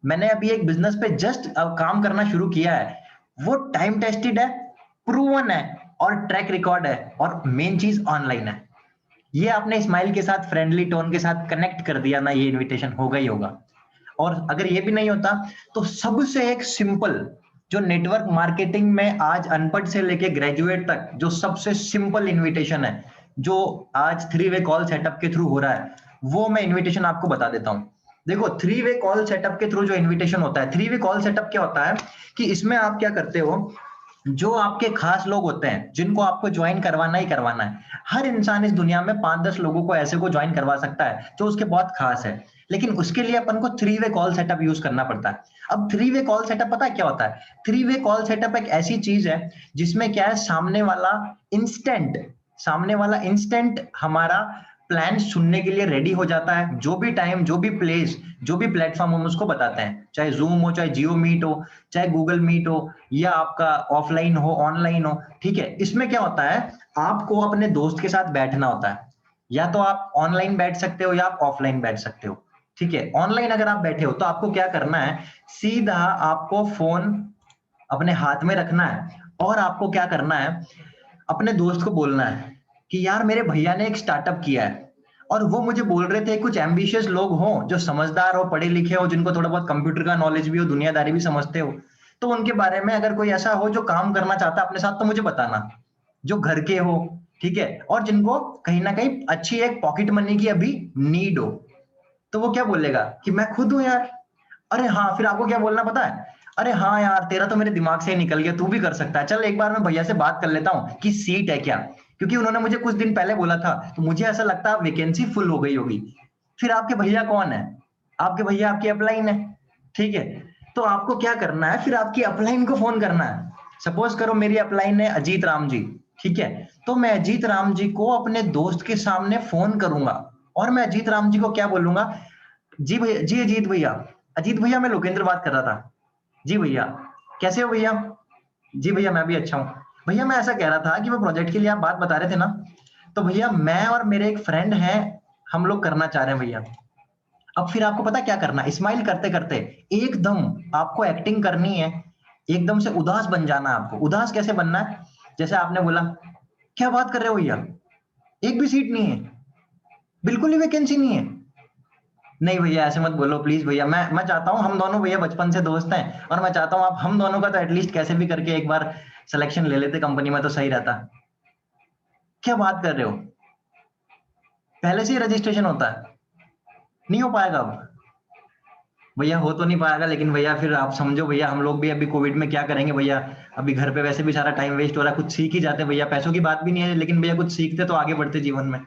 मैंने अभी एक बिजनेस पे जस्ट काम करना शुरू किया है, वो टाइम टेस्टेड है, प्रूवन है और ट्रैक रिकॉर्ड है, और मेन चीज ऑनलाइन है। ये आपने स्माइल के साथ, फ्रेंडली टोन के साथ कनेक्ट कर दिया ना, ये इनविटेशन होगा ही होगा। और अगर ये भी नहीं होता तो सबसे एक सिंपल, जो नेटवर्क मार्केटिंग में आज अनपढ़ से लेके ग्रेजुएट तक जो सबसे सिंपल इनविटेशन है, जो आज 3 वे कॉल सेटअप के थ्रू हो रहा है, वो मैं इनविटेशन आपको बता देता हूं। देखो, 3 वे कॉल सेटअप के थ्रू जो इनविटेशन होता है, 3 वे कॉल सेटअप क्या होता है कि इसमें आप क्या करते हो, जो आपके खास लोग होते हैं जिनको आपको ज्वाइन करवाना ही करवाना है, हर इंसान इस दुनिया में 5-10 लोगों को ऐसे को ज्वाइन करवा सकता है जो उसके बहुत खास है, लेकिन उसके लिए अपन को 3 वे कॉल सेटअप यूज करना पड़ता है। अब 3 वे कॉल सेटअप पता है क्या होता है? 3 वे कॉल सेटअप एक ऐसी चीज है जिसमें क्या है, सामने वाला इंस्टेंट हमारा प्लान सुनने के लिए रेडी हो जाता है। जो भी टाइम, जो भी प्लेस, जो भी प्लेटफॉर्म हम उसको बताते हैं, चाहे जूम हो, चाहे जियो मीट हो, चाहे गूगल मीट हो, या आपका ऑफलाइन हो, ऑनलाइन हो, ठीक है। इसमें क्या होता है, आपको अपने दोस्त के साथ बैठना होता है, या तो आप ऑनलाइन बैठ सकते हो या आप ऑफलाइन बैठ सकते हो, ठीक है। ऑनलाइन अगर आप बैठे हो तो आपको क्या करना है, सीधा आपको फोन अपने हाथ में रखना है, और आपको क्या करना है, अपने दोस्त को बोलना है कि यार मेरे भैया ने एक स्टार्टअप किया है, और वो मुझे बोल रहे थे कुछ एम्बिशियस लोग हो, जो समझदार हो, पढ़े लिखे हो, जिनको थोड़ा बहुत कंप्यूटर का नॉलेज भी हो, दुनियादारी भी समझते हो, तो उनके बारे में अगर कोई ऐसा हो जो काम करना चाहता है अपने साथ, तो मुझे बताना, जो घर के हो, ठीक है, और जिनको कहीं ना कहीं अच्छी एक पॉकेट मनी की अभी नीड हो। तो वो क्या बोलेगा कि मैं खुद हूं यार। अरे हाँ, फिर आपको क्या बोलना पता है, अरे हाँ यार, तेरा तो मेरे दिमाग से ही निकल गया, तू भी कर सकता है, चल एक बार मैं भैया से बात कर लेता हूँ कि सीट है क्या, क्योंकि उन्होंने मुझे कुछ दिन पहले बोला था, तो मुझे ऐसा लगता है वैकेंसी फुल हो गई होगी। फिर आपके भैया कौन है, आपके भैया आपकी अपलाइन है, ठीक है। तो आपको क्या करना है, फिर आपकी अपलाइन को फोन करना है। सपोज करो मेरी अपलाइन है अजीत राम जी, ठीक है, तो मैं अजीत राम जी को अपने दोस्त के सामने फोन करूंगा, और मैं अजीत राम जी को क्या बोलूंगा, जी भैया, जी अजीत भैया, अजीत भैया मैं लोकेंद्र बात कर रहा था, जी भैया कैसे हो भैया, जी भैया मैं भी अच्छा हूँ। भैया मैं ऐसा कह रहा था कि वो प्रोजेक्ट के लिए आप बात बता रहे थे ना, तो भैया मैं और मेरे एक फ्रेंड हैं, हम लोग करना चाह रहे हैं भैया। अब फिर आपको पता क्या करना, स्माइल करते करते एकदम आपको एक्टिंग करनी है, एकदम से उदास बन जाना है आपको। उदास कैसे बनना है, जैसे आपने बोला क्या बात कर रहे हो भैया, एक भी सीट नहीं है, बिल्कुल ही वैकेंसी नहीं है। नहीं भैया ऐसे मत बोलो प्लीज भैया, मैं चाहता हूँ हम दोनों भैया बचपन से दोस्त हैं, और मैं चाहता हूँ आप हम दोनों का तो एटलीस्ट कैसे भी करके एक बार सिलेक्शन ले लेते कंपनी में, तो सही रहता। क्या बात कर रहे हो, पहले से ही रजिस्ट्रेशन होता है, नहीं हो पाएगा अब। भैया हो तो नहीं पाएगा, लेकिन भैया फिर आप समझो भैया, हम लोग भी अभी कोविड में क्या करेंगे भैया, अभी घर पे वैसे भी सारा टाइम वेस्ट हो रहा है, कुछ सीख ही जाते भैया, पैसों की बात भी नहीं है, लेकिन भैया कुछ सीखते तो आगे बढ़ते जीवन में।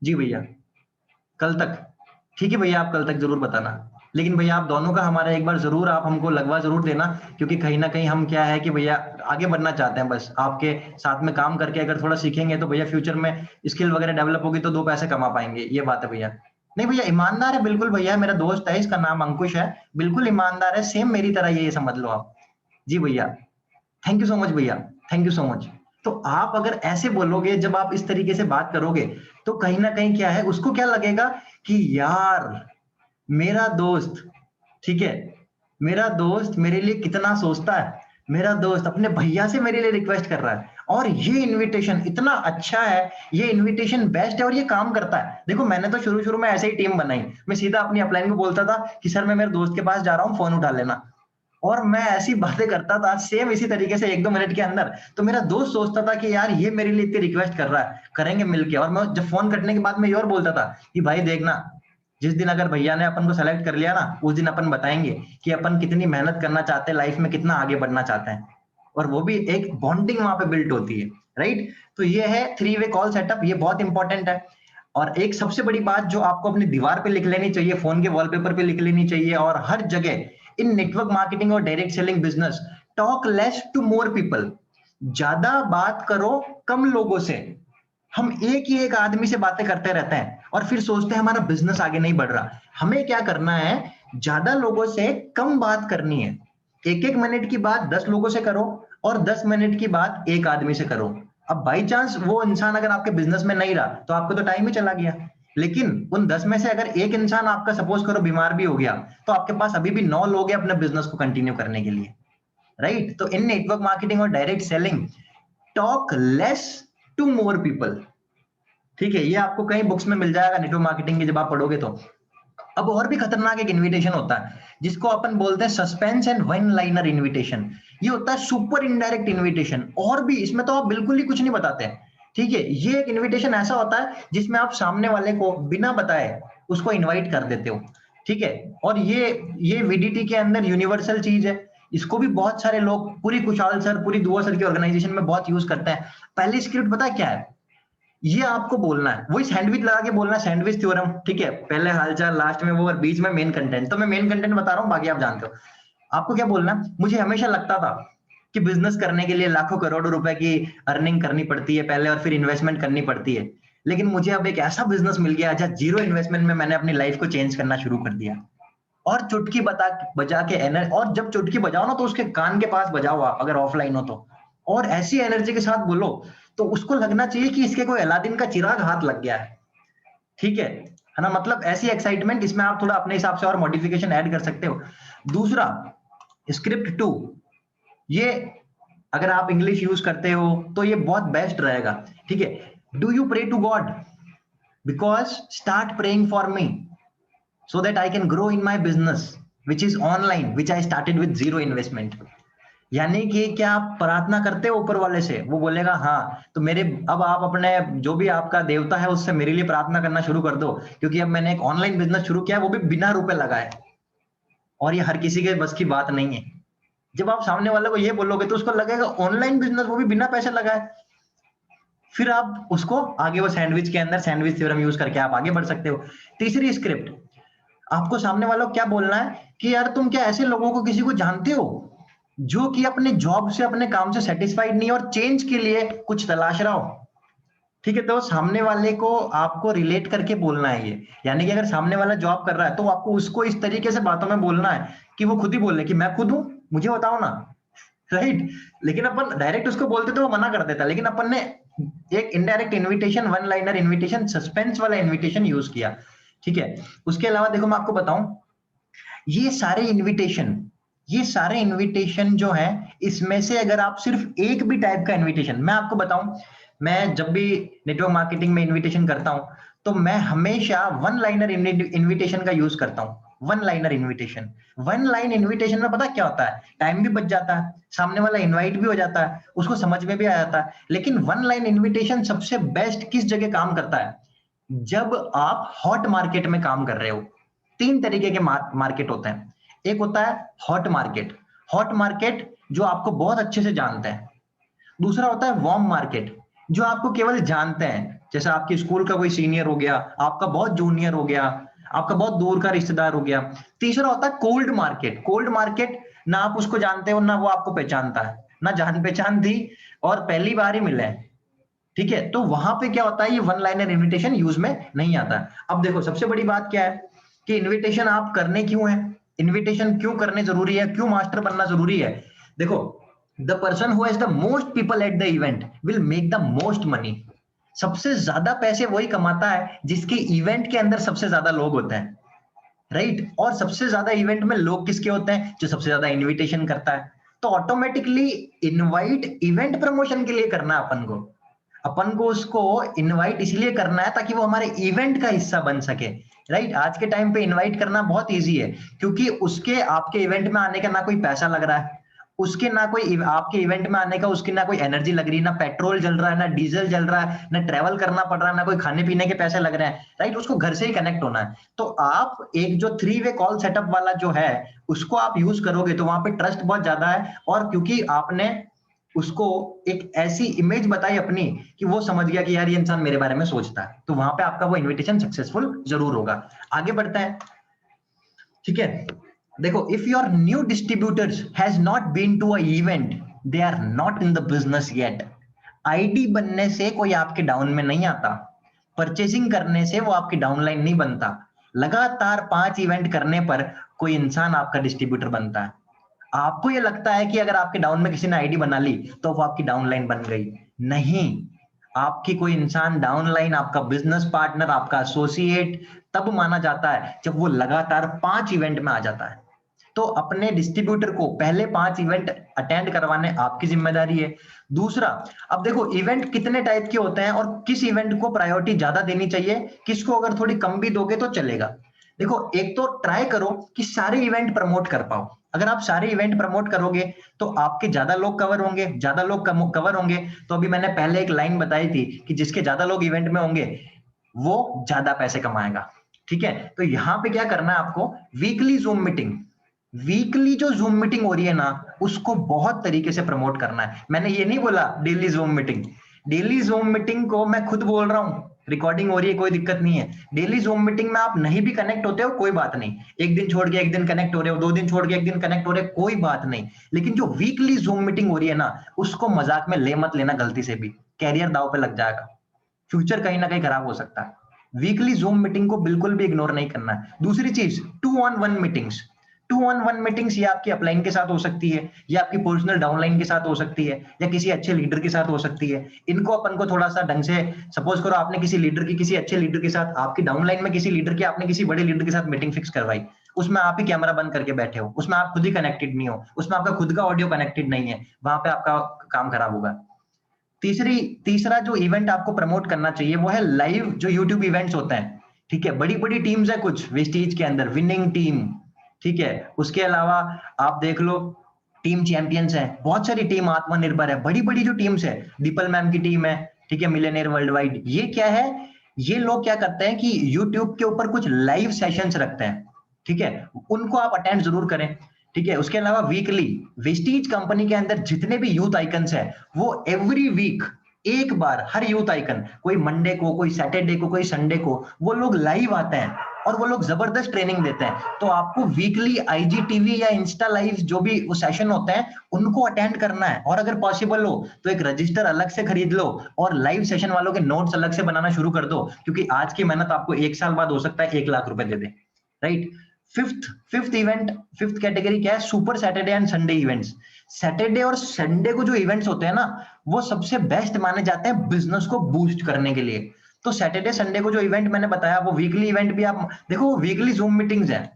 जी भैया, कल तक, ठीक है भैया, आप कल तक जरूर बताना, लेकिन भैया आप दोनों का हमारा एक बार जरूर आप हमको लगवा जरूर देना, क्योंकि कहीं ना कहीं हम क्या है कि भैया आगे बढ़ना चाहते हैं, बस आपके साथ में काम करके अगर थोड़ा सीखेंगे तो भैया फ्यूचर में स्किल वगैरह डेवलप होगी तो 2 पैसे कमा पाएंगे, ये बात है भैया। नहीं भैया ईमानदार है बिल्कुल भैया, मेरा दोस्त है, इसका नाम अंकुश है, बिल्कुल ईमानदार है, सेम मेरी तरह ये समझ लो आप। जी भैया, थैंक यू सो मच भैया, थैंक यू सो मच। तो आप अगर ऐसे बोलोगे, जब आप इस तरीके से बात करोगे, तो कहीं ना कहीं क्या है, उसको क्या लगेगा कि यार मेरा दोस्त, ठीक है, मेरा दोस्त मेरे लिए कितना सोचता है, मेरा दोस्त अपने भैया से मेरे लिए रिक्वेस्ट कर रहा है, और ये इनविटेशन इतना अच्छा है, ये इनविटेशन बेस्ट है और ये काम करता है। देखो मैंने तो शुरू शुरू में ऐसे ही टीम बनाई, मैं सीधा अपनी अपलाइन को बोलता था कि सर मैं मेरे दोस्त के पास जा रहा हूँ, फोन उठा लेना, और मैं ऐसी बातें करता था सेम इसी तरीके से 1-2 मिनट के अंदर। तो मेरा दोस्त सोचता था कि यार ये मेरे लिए इतनी रिक्वेस्ट कर रहा है, करेंगे मिलके। और मैं जब फोन कटने के बाद में ये और बोलता था कि भाई देखना, जिस दिन अगर भैया ने अपन को सेलेक्ट कर लिया ना, उस दिन अपन बताएंगे कि अपन कितनी मेहनत करना चाहते हैं लाइफ में, कितना आगे बढ़ना चाहते हैं, और वो भी एक बॉन्डिंग वहां पे बिल्ट होती है, राइट। तो ये है 3 वे कॉल सेटअप, ये बहुत इंपॉर्टेंट है। और एक सबसे बड़ी बात जो आपको अपनी दीवार पे लिख लेनी चाहिए, फोन के वॉलपेपर पे लिख लेनी चाहिए, और हर जगह इन नेटवर्क मार्केटिंग और direct selling business, talk less to more people. ज्यादा बात करो कम लोगों से। हम एक ही एक आदमी से बातें करते रहते हैं और फिर सोचते हैं हमारा बिजनेस आगे नहीं बढ़ रहा। हमें क्या करना है, ज्यादा लोगों से कम बात करनी है। 1-1 मिनट की बात 10 लोगों से करो, और 10 मिनट की बात एक आदमी से करो। अब बाई चांस वो इंसान अगर आपके बिजनेस में नहीं रहा तो आपको तो टाइम ही चला गया, लेकिन उन 10 में से अगर एक इंसान आपका सपोज करो बीमार भी हो गया, तो आपके पास अभी भी 9 लोग हैं अपने बिजनेस को कंटिन्यू करने के लिए, राइट। तो इन नेटवर्क मार्केटिंग और direct selling, talk less to more people, ठीक है। ये आपको कहीं बुक्स में मिल जाएगा नेटवर्क मार्केटिंग की, जब आप पढ़ोगे तो। अब और भी खतरनाक एक इनविटेशन होता है जिसको अपन बोलते हैं suspense and one liner invitation. ये होता है सुपर इनडायरेक्ट इनविटेशन, और भी इसमें तो आप बिल्कुल ही कुछ नहीं बताते हैं, ठीक है। ये एक इनविटेशन ऐसा होता है जिसमें आप सामने वाले को बिना बताए उसको इनवाइट कर देते हो, ठीक है। और ये वीडीटी के अंदर यूनिवर्सल चीज है, इसको भी बहुत सारे लोग, पूरी कुशाल सर, पूरी दुआ सर की ऑर्गेनाइजेशन में बहुत यूज करते हैं। पहली स्क्रिप्ट पता है क्या है, ये आपको बोलना है, वही सैंडविच लगा के बोलना है, सैंडविच थ्योरम, ठीक है। पहले हालचाल, लास्ट में वो, और बीच में मेन कंटेंट। तो मैं मेन कंटेंट बता रहा हूँ, बाकी आप जानते हो। आपको क्या बोलना है, मुझे हमेशा लगता था कि बिजनेस करने के लिए लाखों करोड़ों रुपए की अर्निंग करनी पड़ती है पहले, और फिर इन्वेस्टमेंट करनी पड़ती है। लेकिन मुझे अब एक ऐसा बिजनेस मिल गया जहाँ जीरो इन्वेस्टमेंट में मैंने अपनी लाइफ को चेंज करना शुरू कर दिया। और चुटकी बजा के और जब चुटकी बजाओ ना तो उसके कान के पास बजाओ आप, अगर ऑफलाइन हो तो, और ऐसी एनर्जी के साथ बोलो तो उसको लगना चाहिए कि इसके कोई अलादीन का चिराग हाथ लग गया है, ठीक है ना। मतलब ऐसी एक्साइटमेंट, इसमें आप थोड़ा अपने हिसाब से और मॉडिफिकेशन ऐड कर सकते हो। दूसरा, स्क्रिप्ट 2, ये अगर आप इंग्लिश यूज करते हो तो ये बहुत बेस्ट रहेगा, ठीक है। Do you pray to God, because start praying for me so that I can grow in my business which is online, which I started with zero investment। यानी कि क्या आप प्रार्थना करते हो ऊपर वाले से, वो बोलेगा हाँ, तो मेरे, अब आप अपने जो भी आपका देवता है उससे मेरे लिए प्रार्थना करना शुरू कर दो, क्योंकि अब मैंने एक ऑनलाइन बिजनेस शुरू किया है, वो भी बिना रुपए लगाए, और ये हर किसी के बस की बात नहीं है। जब आप सामने वाले को ये बोलोगे तो उसको लगेगा ऑनलाइन बिजनेस, वो भी बिना पैसे लगाए। फिर आप उसको आगे, वो सैंडविच के अंदर सैंडविच थ्योरम यूज करके आप आगे बढ़ सकते हो। तीसरी स्क्रिप्ट, आपको सामने वालों को क्या बोलना है कि यार तुम क्या ऐसे लोगों को किसी को जानते हो जो कि अपने जॉब से, अपने काम से सेटिस्फाइड नहीं और चेंज के लिए कुछ तलाश रहा हो, ठीक है। तो सामने वाले को आपको रिलेट करके बोलना है ये, यानी कि अगर सामने वाला जॉब कर रहा है तो आपको उसको इस तरीके से बातों में बोलना है कि वो खुद ही बोले कि मैं खुद हूं, मुझे बताओ ना, राइट। लेकिन अपन डायरेक्ट उसको बोलते तो वो मना कर देता, लेकिन अपन ने एक indirect invitation, one liner invitation, suspense वाला इनविटेशन यूज किया, ठीक है। उसके अलावा देखो मैं आपको बताऊं, ये सारे इनविटेशन, ये सारे इनविटेशन जो है, इसमें से अगर आप सिर्फ एक भी टाइप का इनविटेशन, मैं आपको बताऊं, मैं जब भी नेटवर्क मार्केटिंग में इनविटेशन करता हूं तो मैं हमेशा वन लाइनर इनविटेशन का यूज करता हूं। One liner invitation, one line invitation में पता क्या होता है, टाइम भी बच जाता है, सामने वाला इनवाइट भी हो जाता है, उसको समझ में भी आ जाता है। लेकिन वन लाइन इनविटेशन सबसे बेस्ट किस जगह काम करता है, जब आप हॉट मार्केट में काम कर रहे हो। 3 तरीके के मार्केट होते हैं। एक होता है हॉट मार्केट, हॉट मार्केट जो आपको बहुत अच्छे से जानते हैं। दूसरा होता है वार्म मार्केट, जो आपको केवल जानते हैं, जैसे आपके स्कूल का कोई सीनियर हो गया, आपका बहुत जूनियर हो गया, आपका बहुत दूर का रिश्तेदार हो गया। तीसरा होता है कोल्ड मार्केट। कोल्ड मार्केट, ना आप उसको जानते हो ना वो आपको पहचानता है, ना जान पहचान थी और पहली बार ही मिले हैं, ठीक है। तो वहां पे क्या होता है, ये वन लाइनर इनविटेशन यूज में नहीं आता। अब देखो सबसे बड़ी बात क्या है कि इनविटेशन आप करने क्यों है, इनविटेशन क्यों करने जरूरी है, क्यों मास्टर बनना जरूरी है। देखो, the person who has the most people at the event will make the most money. सबसे ज्यादा पैसे वही कमाता है जिसके इवेंट के अंदर सबसे ज्यादा लोग होते हैं, राइट। और सबसे ज्यादा इवेंट में लोग किसके होते हैं, जो सबसे ज्यादा इनविटेशन करता है। तो ऑटोमेटिकली इनवाइट इवेंट प्रमोशन के लिए करना है अपन को, अपन को उसको इनवाइट इसलिए करना है ताकि वो हमारे इवेंट का हिस्सा बन सके, राइट। आज के टाइम पे इनवाइट करना बहुत इजी है, क्योंकि उसके आपके इवेंट में आने का ना कोई पैसा लग रहा है, उसके ना कोई आपके इवेंट में आने का उसकी ना कोई एनर्जी लग रही है, ना पेट्रोल जल रहा है, ना डीजल जल रहा है, ना ट्रेवल करना पड़ रहा है, ना कोई खाने पीने के पैसे लग रहे हैं, राइट। उसको घर से ही कनेक्ट होना है। तो आप एक जो 3 वे कॉल सेटअप वाला जो है उसको आप यूज करोगे तो वहां पे ट्रस्ट बहुत ज्यादा है, और क्योंकि आपने उसको एक ऐसी इमेज बताई अपनी कि वो समझ गया कि यार ये इंसान मेरे बारे में सोचता है, तो वहां पे आपका वो इनविटेशन सक्सेसफुल जरूर होगा। आगे बढ़ते हैं, ठीक है। देखो, if your new distributors has not been to a event, they are not in the business yet. ID बनने से कोई आपके डाउन में नहीं आता, परचेसिंग करने से वो आपकी डाउनलाइन नहीं बनता, लगातार 5 इवेंट करने पर कोई इंसान आपका डिस्ट्रीब्यूटर बनता है। आपको ये लगता है कि अगर आपके डाउन में किसी ने आईडी बना ली तो वो आपकी डाउनलाइन बन गई, नहीं। आपकी कोई इंसान डाउनलाइन, आपका बिजनेस पार्टनर, आपका एसोसिएट तब माना जाता है जब वो लगातार 5 इवेंट में आ जाता है। तो अपने डिस्ट्रीब्यूटर को पहले 5 इवेंट अटेंड करवाने आपकी जिम्मेदारी है। दूसरा, अब देखो इवेंट कितने टाइप के होते हैं और किस इवेंट को प्रायोरिटी ज्यादा देनी चाहिए, किसको अगर थोड़ी कम भी दोगे तो चलेगा। देखो, एक तो ट्राई करो कि सारे इवेंट प्रमोट कर पाओ। अगर आप सारे इवेंट प्रमोट करोगे तो आपके ज्यादा लोग कवर होंगे, ज्यादा लोग कवर होंगे तो अभी मैंने पहले एक लाइन बताई थी कि जिसके ज्यादा लोग इवेंट में होंगे वो ज्यादा पैसे कमाएगा, ठीक है। तो यहां पे क्या करना है आपको, वीकली जूम मीटिंग, वीकली जो जूम मीटिंग हो रही है ना उसको बहुत तरीके से प्रमोट करना है। मैंने ये नहीं बोला daily zoom meeting, daily zoom meeting को मैं खुद बोल रहा हूँ, रिकॉर्डिंग हो रही है कोई दिक्कत नहीं है। डेली जूम मीटिंग में आप नहीं भी कनेक्ट होते हो कोई बात नहीं, एक दिन छोड़ के एक दिन कनेक्ट हो रहे हो, 2 दिन छोड़ के एक दिन कनेक्ट हो रहे हो, कोई बात नहीं। लेकिन जो वीकली जूम मीटिंग हो रही है ना उसको मजाक में ले मत लेना गलती से भी, कैरियर दाव पे लग जाएगा, फ्यूचर कहीं ना कहीं खराब हो सकता है। वीकली जूम मीटिंग को बिल्कुल भी इग्नोर नहीं करना है। दूसरी चीज, 2-on-1 मीटिंग्स। 2-on-1 मीटिंग्स ये आपकी अपलाइन के साथ हो सकती है, या आपकी पर्सनल डाउनलाइन के साथ हो सकती है, या किसी अच्छे लीडर के साथ हो सकती है। इनको अपन को थोड़ा सा ढंग से, सपोज करो आपने किसी लीडर की, किसी अच्छे लीडर के साथ, आपकी डाउनलाइन में किसी लीडर की, आपने किसी बड़े लीडर के साथ मीटिंग फिक्स करवाई, उसमें आप ही कैमरा बंद करके बैठे हो, उसमें आप खुद ही कनेक्टेड नहीं हो, उसमें आपका खुद का ऑडियो कनेक्टेड नहीं है, वहां पे आपका काम खराब होगा। तीसरा जो इवेंट आपको प्रमोट करना चाहिए वो है लाइव जो यूट्यूब इवेंट्स होते हैं, ठीक है। बड़ी बड़ी टीम्स है कुछ वेस्टीज के अंदर, विनिंग टीम, ठीक है। उसके अलावा आप देख लो टीम चैंपियंस है, बहुत सारी टीम, आत्मनिर्भर है, बड़ी बड़ी जो टीम्स है, दीपल मैम की टीम है, ठीक है, मिलियनेयर वर्ल्ड वाइड। ये क्या है, ये लोग क्या करते हैं कि यूट्यूब के ऊपर कुछ लाइव सेशंस रखते हैं, ठीक है, उनको आप अटेंड जरूर करें, ठीक है। उसके अलावा वीकली वेस्टीज कंपनी के अंदर जितने भी यूथ आइकन्स है वो एवरी वीक एक बार, हर यूथ आइकन, कोई मंडे को, कोई सैटरडे को, कोई संडे को, वो लोग लाइव आते हैं और वो लोग जबरदस्त ट्रेनिंग देते हैं। तो आपको वीकली आईजीटीवी या इंस्टा लाइव जो भी वो सेशन होते हैं उनको अटेंड करना है, और अगर पॉसिबल हो तो एक रजिस्टर अलग से खरीद लो और लाइव सेशन वालों के नोट्स अलग से बनाना शुरू कर दो, क्योंकि आज की मेहनत आपको 1 साल बाद हो सकता है 1 लाख रुपए दे दे, right. Fifth event, fifth category क्या है, super Saturday and Sunday events. Saturday और संडे को जो इवेंट्स होते हैं ना वो सबसे बेस्ट माने जाते हैं बिजनेस को बूस्ट करने के लिए। तो सैटरडे संडे को जो इवेंट मैंने बताया वो वीकली इवेंट भी आप देखो, वीकली जूम मीटिंग्स है,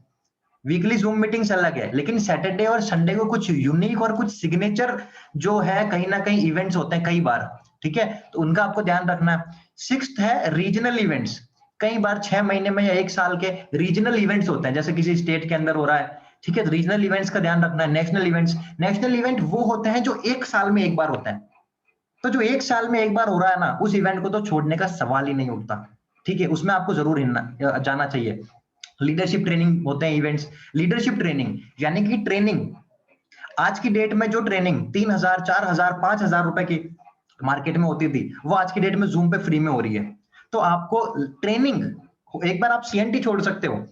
वीकली जूम मीटिंग्स अलग है, लेकिन सैटरडे और संडे को कुछ यूनिक और कुछ सिग्नेचर जो है कहीं ना कहीं इवेंट्स होते हैं कई बार, ठीक है, तो उनका आपको ध्यान रखना है। सिक्स्थ है रीजनल इवेंट्स। कई बार 6 महीने में या 1 साल के रीजनल इवेंट्स होते हैं, जैसे किसी स्टेट के अंदर हो रहा है, ठीक है, तो रीजनल इवेंट्स का ध्यान रखना है। नेशनल इवेंट्स, नेशनल इवेंट वो होते हैं जो 1 साल में एक बार होते हैं। तो जो 1 साल में एक बार हो रहा है ना उस इवेंट को तो छोड़ने का सवाल ही नहीं उठता, ठीक है, उसमें आपको जरूर जाना चाहिए। लीडरशिप ट्रेनिंग होते हैं इवेंट्स। लीडरशिप ट्रेनिंग यानी कि ट्रेनिंग, आज की डेट में जो ट्रेनिंग 3,000, 4,000, 5,000 रुपए की मार्केट में होती थी वो आज की डेट में जूम पे फ्री में हो रही है। तो आपको ट्रेनिंग एक बार आप सीएनटी छोड़ सकते हो,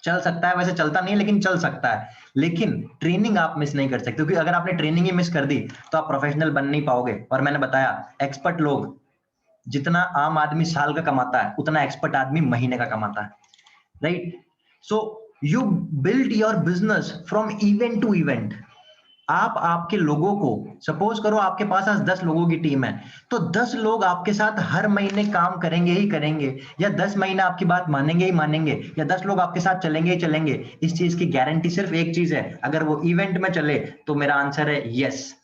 चल सकता है, वैसे चलता नहीं लेकिन चल सकता है, लेकिन ट्रेनिंग आप मिस नहीं कर सकते, क्योंकि अगर आपने ट्रेनिंग ही मिस कर दी तो आप प्रोफेशनल बन नहीं पाओगे। और मैंने बताया एक्सपर्ट लोग, जितना आम आदमी साल का कमाता है उतना एक्सपर्ट आदमी महीने का कमाता है, right? So you build your business from event to event. आप आपके लोगों को, सपोज करो आपके पास आज 10 लोगों की टीम है, तो 10 लोग आपके साथ हर महीने काम करेंगे ही करेंगे, या 10 महीने आपकी बात मानेंगे ही मानेंगे, या 10 लोग आपके साथ चलेंगे ही चलेंगे। इस चीज की गारंटी सिर्फ एक चीज है, अगर वो इवेंट में चले तो मेरा आंसर है यस।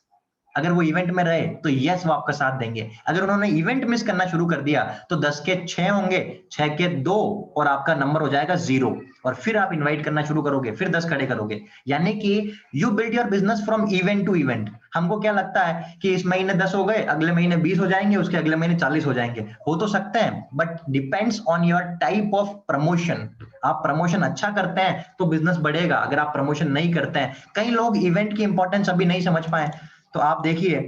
अगर वो इवेंट में रहे तो यस वो आपका साथ देंगे। अगर उन्होंने इवेंट मिस करना शुरू कर दिया तो 10 के 6 होंगे, 6 के 2, और आपका नंबर हो जाएगा 0। और फिर आप इनवाइट करना शुरू करोगे, फिर 10 खड़े करोगे। यानी कि you build your business from event to event. हमको क्या लगता है कि इस महीने 10 हो गए, अगले महीने 20 हो जाएंगे, उसके अगले महीने 40 हो जाएंगे। हो तो सकते हैं, but depends on your type of promotion. आप प्रमोशन अच्छा करते हैं तो बिजनेस बढ़ेगा, अगर आप प्रमोशन नहीं करते हैं, कई लोग इवेंट की इंपॉर्टेंस अभी नहीं समझ पाए, तो आप देखिए,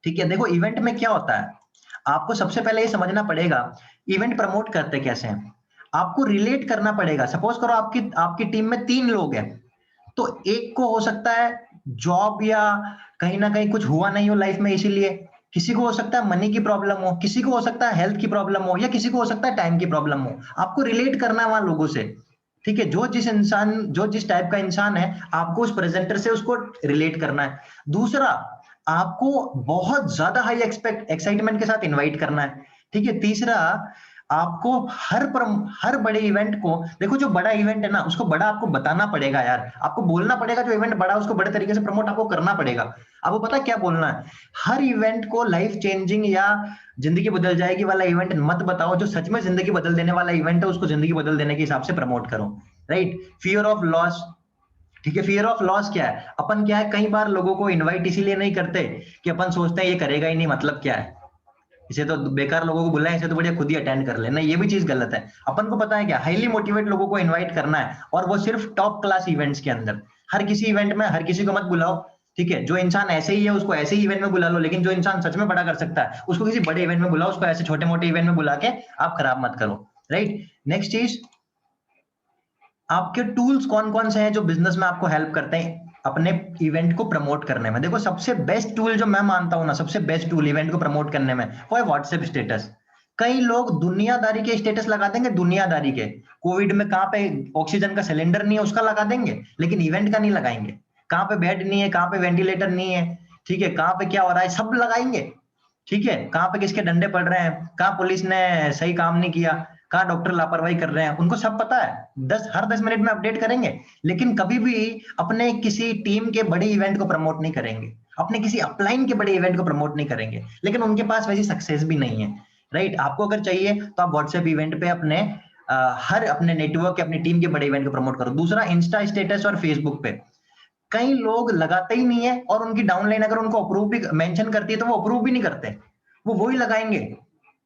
ठीक है, देखो इवेंट में क्या होता है, आपको सबसे पहले ये समझना पड़ेगा इवेंट प्रमोट करते कैसे हैं। आपको रिलेट करना पड़ेगा। सपोज करो आपकी आपकी टीम में 3 लोग हैं, तो एक को हो सकता है जॉब या कहीं ना कहीं कुछ हुआ नहीं हो लाइफ में, इसीलिए किसी को हो सकता है मनी की प्रॉब्लम हो, किसी को हो सकता है हेल्थ की प्रॉब्लम हो, या किसी को हो सकता है टाइम की प्रॉब्लम हो। आपको रिलेट करना है वहां लोगों से, ठीक है, जो जिस टाइप का इंसान है, आपको उस प्रेजेंटर से उसको रिलेट करना है। दूसरा, आपको बहुत ज्यादा हाई एक्साइटमेंट के साथ इनवाइट करना है, ठीक है। तीसरा, आपको हर बड़े इवेंट को, देखो जो बड़ा इवेंट है ना उसको बड़ा आपको बताना पड़ेगा यार, आपको बोलना पड़ेगा, जो इवेंट बड़ा है उसको बड़े तरीके से प्रमोट आपको करना पड़ेगा। आपको पता है क्या बोलना है? हर इवेंट को लाइफ चेंजिंग या जिंदगी बदल जाएगी वाला इवेंट मत बताओ, जो सच में जिंदगी बदल देने वाला इवेंट है उसको जिंदगी बदल देने के हिसाब से प्रमोट करो, राइट? फियर ऑफ लॉस, ठीक है। फियर ऑफ लॉस क्या है? अपन क्या है, कई बार लोगों को इनवाइट इसीलिए नहीं करते कि अपन सोचते हैं ये करेगा ही नहीं, मतलब क्या है, इसे तो बेकार लोगों को बुलाएं, इसे तो बढ़िया खुद ही अटेंड कर लेना। ये भी चीज गलत है। अपन को पता है क्या, हाईली मोटिवेट लोगों को इनवाइट करना है, और वो सिर्फ टॉप क्लास इवेंट्स के अंदर। हर किसी इवेंट में हर किसी को मत बुलाओ, ठीक है। जो इंसान ऐसे ही है उसको ऐसे ही इवेंट में बुला लो, लेकिन जो इंसान सच में बड़ा कर सकता है उसको किसी बड़े इवेंट में बुलाओ, उसको ऐसे छोटे मोटे इवेंट में बुला के आप खराब मत करो, राइट? नेक्स्ट चीज, आपके टूल्स कौन कौन से हैं जो बिजनेस में आपको हेल्प करते हैं अपने इवेंट को प्रमोट करने में? देखो सबसे बेस्ट टूल जो मैं मानता हूं ना, सबसे बेस्ट टूल इवेंट को प्रमोट करने में, वो है व्हाट्सएप स्टेटस। कई लोग दुनियादारी के स्टेटस लगा देंगे, दुनियादारी के, कोविड में कहाँ पे ऑक्सीजन का सिलेंडर नहीं है उसका लगा देंगे, लेकिन इवेंट का नहीं लगाएंगे। कहाँ पे बेड नहीं है, कहाँ पे वेंटिलेटर नहीं है, ठीक है, कहाँ पे क्या हो रहा है, सब लगाएंगे, ठीक है। कहाँ पे किसके डंडे पड़ रहे हैं, कहाँ पुलिस ने सही काम नहीं किया, कहाँ डॉक्टर लापरवाही कर रहे हैं, उनको सब पता है। हर 10 मिनट में अपडेट करेंगे, लेकिन कभी भी अपने किसी टीम के बड़े इवेंट को प्रमोट नहीं करेंगे, अपने किसी अपलाइन के बड़े इवेंट को प्रमोट नहीं करेंगे, लेकिन उनके पास वैसी सक्सेस भी नहीं है, राइट? आपको अगर चाहिए तो आप व्हाट्सएप इवेंट पे हर अपने नेटवर्क के अपनी टीम के बड़े इवेंट को प्रमोट करो। दूसरा, इंस्टा स्टेटस और फेसबुक पे कई लोग लगाते ही नहीं है, और उनकी डाउनलाइन अगर उनको अप्रूव भी मेंशन करती है तो वो अप्रूव भी नहीं करते, वो वही लगाएंगे,